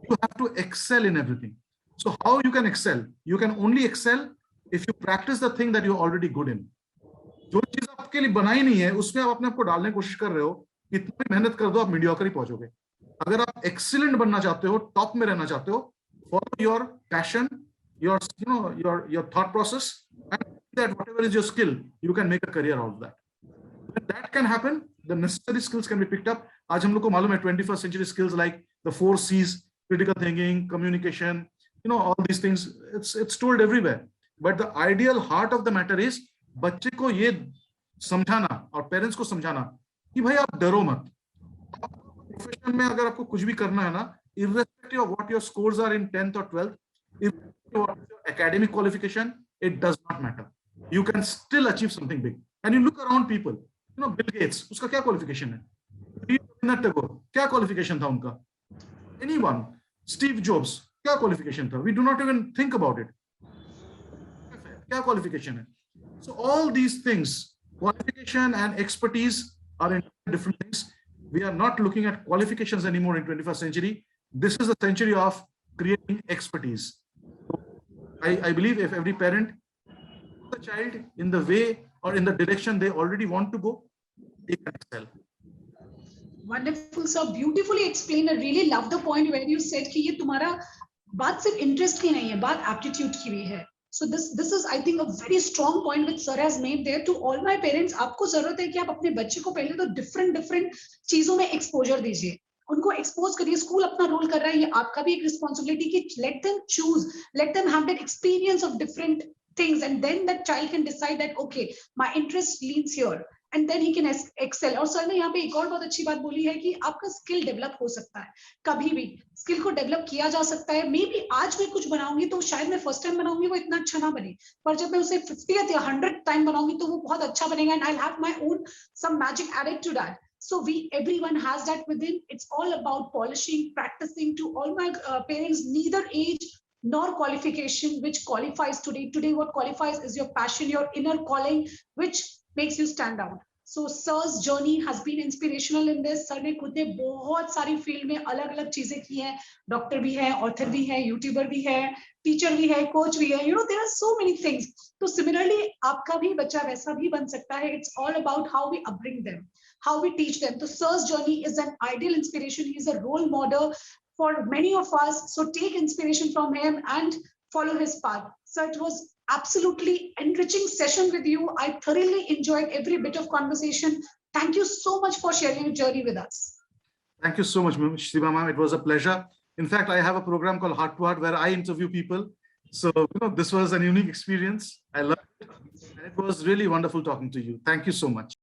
You have to excel in everything. So how you can excel? You can only excel if you practice the thing that you're already good in. जो चीज आपके लिए बनाई नहीं है, उसमें आप अपने आप को डालने की कोशिश कर रहे हो, इतनी मेहनत कर दो, आप मीडियोकर ही पहुंचोगे। अगर आप एक्सीलेंट बनना चाहते हो, टॉप में रहना चाहते हो, follow your passion, your thought process, and that whatever is your skill, you can make a career out of that. When that can happen, the necessary skills can be picked up. आज हम लोग को मालूम है 21st century skills like the 4 C's, critical thinking, communication, all these things, it's told everywhere. But the ideal heart of the matter is बच्चे को ये समझाना, और पेरेंट्स को समझाना कि भाई आप डरो मत। प्रोफेशन में अगर आपको कुछ भी करना है ना, irrespective of what your scores are in 10th or 12th, academic qualification, it does not matter. You can still achieve something big. And you look around people, Bill Gates, उसका क्या qualification है? रवींद्रनाथ टैगोर, क्या qualification था उनका? Anyone, Steve Jobs, क्या qualification था? We do not even think about it. क्या qualification है? So all these things, qualification and expertise are in different things. We are not looking at qualifications anymore in 21st century. This is the century of creating expertise. I believe if every parent puts the child in the way or in the direction they already want to go, they can excel. Wonderful, sir. Beautifully explained. I really love the point where you said कि ये तुम्हारा बात सिर्फ interest की नहीं है, बात aptitude की भी है. So this is, I think, a very strong point which sir has made there to all my parents. आपको जरूरत है कि आप अपने बच्चे को पहले तो different चीजों में एक्सपोजर दीजिए, उनको एक्सपोज करिए. स्कूल अपना रोल कर रहा है, ये आपका भी एक रिस्पॉन्सिबिलिटी कि let them choose, let them have that experience of different things, and then that child can decide that okay my interest leads here, and then he can excel. और सर ने यहाँ पे एक और बहुत अच्छी बात बोली है कि आपका स्किल डेवलप हो सकता है, कभी भी स्किल को डेवलप किया जा सकता है. मे बी आज मैं कुछ बनाऊंगी तो शायद मैं फर्स्ट टाइम बनाऊंगी वो इतना अच्छा ना बने, पर जब मैं उसे 50th या 100th टाइम बनाऊंगी तो वो बहुत अच्छा बनेगा, and I have my own some magic added to that. So everyone has that within. It's all about polishing, practicing. To all my parents, neither age nor qualification which qualifies today. Today, what qualifies is your passion, your inner calling, which makes you stand out. So sir's journey has been inspirational in this. Sir ने खुद ने बहुत सारी field में अलग-अलग चीजें की हैं. डॉक्टर भी है, ऑथर भी है, यूट्यूबर भी है, टीचर भी है, कोच भी है. There are so many things. तो similarly, आपका भी बच्चा वैसा भी बन सकता है. It's all about how we upbring them, how we teach them. So sir's journey is an ideal inspiration. He is a role model for many of us. So take inspiration from him and follow his path. So it was absolutely enriching session with you. I thoroughly enjoyed every bit of conversation. Thank you so much for sharing your journey with us. Thank you so much, Shiva ma'am. It was a pleasure. In fact, I have a program called Heart to Heart where I interview people. So, this was a unique experience. I loved it. And it was really wonderful talking to you. Thank you so much.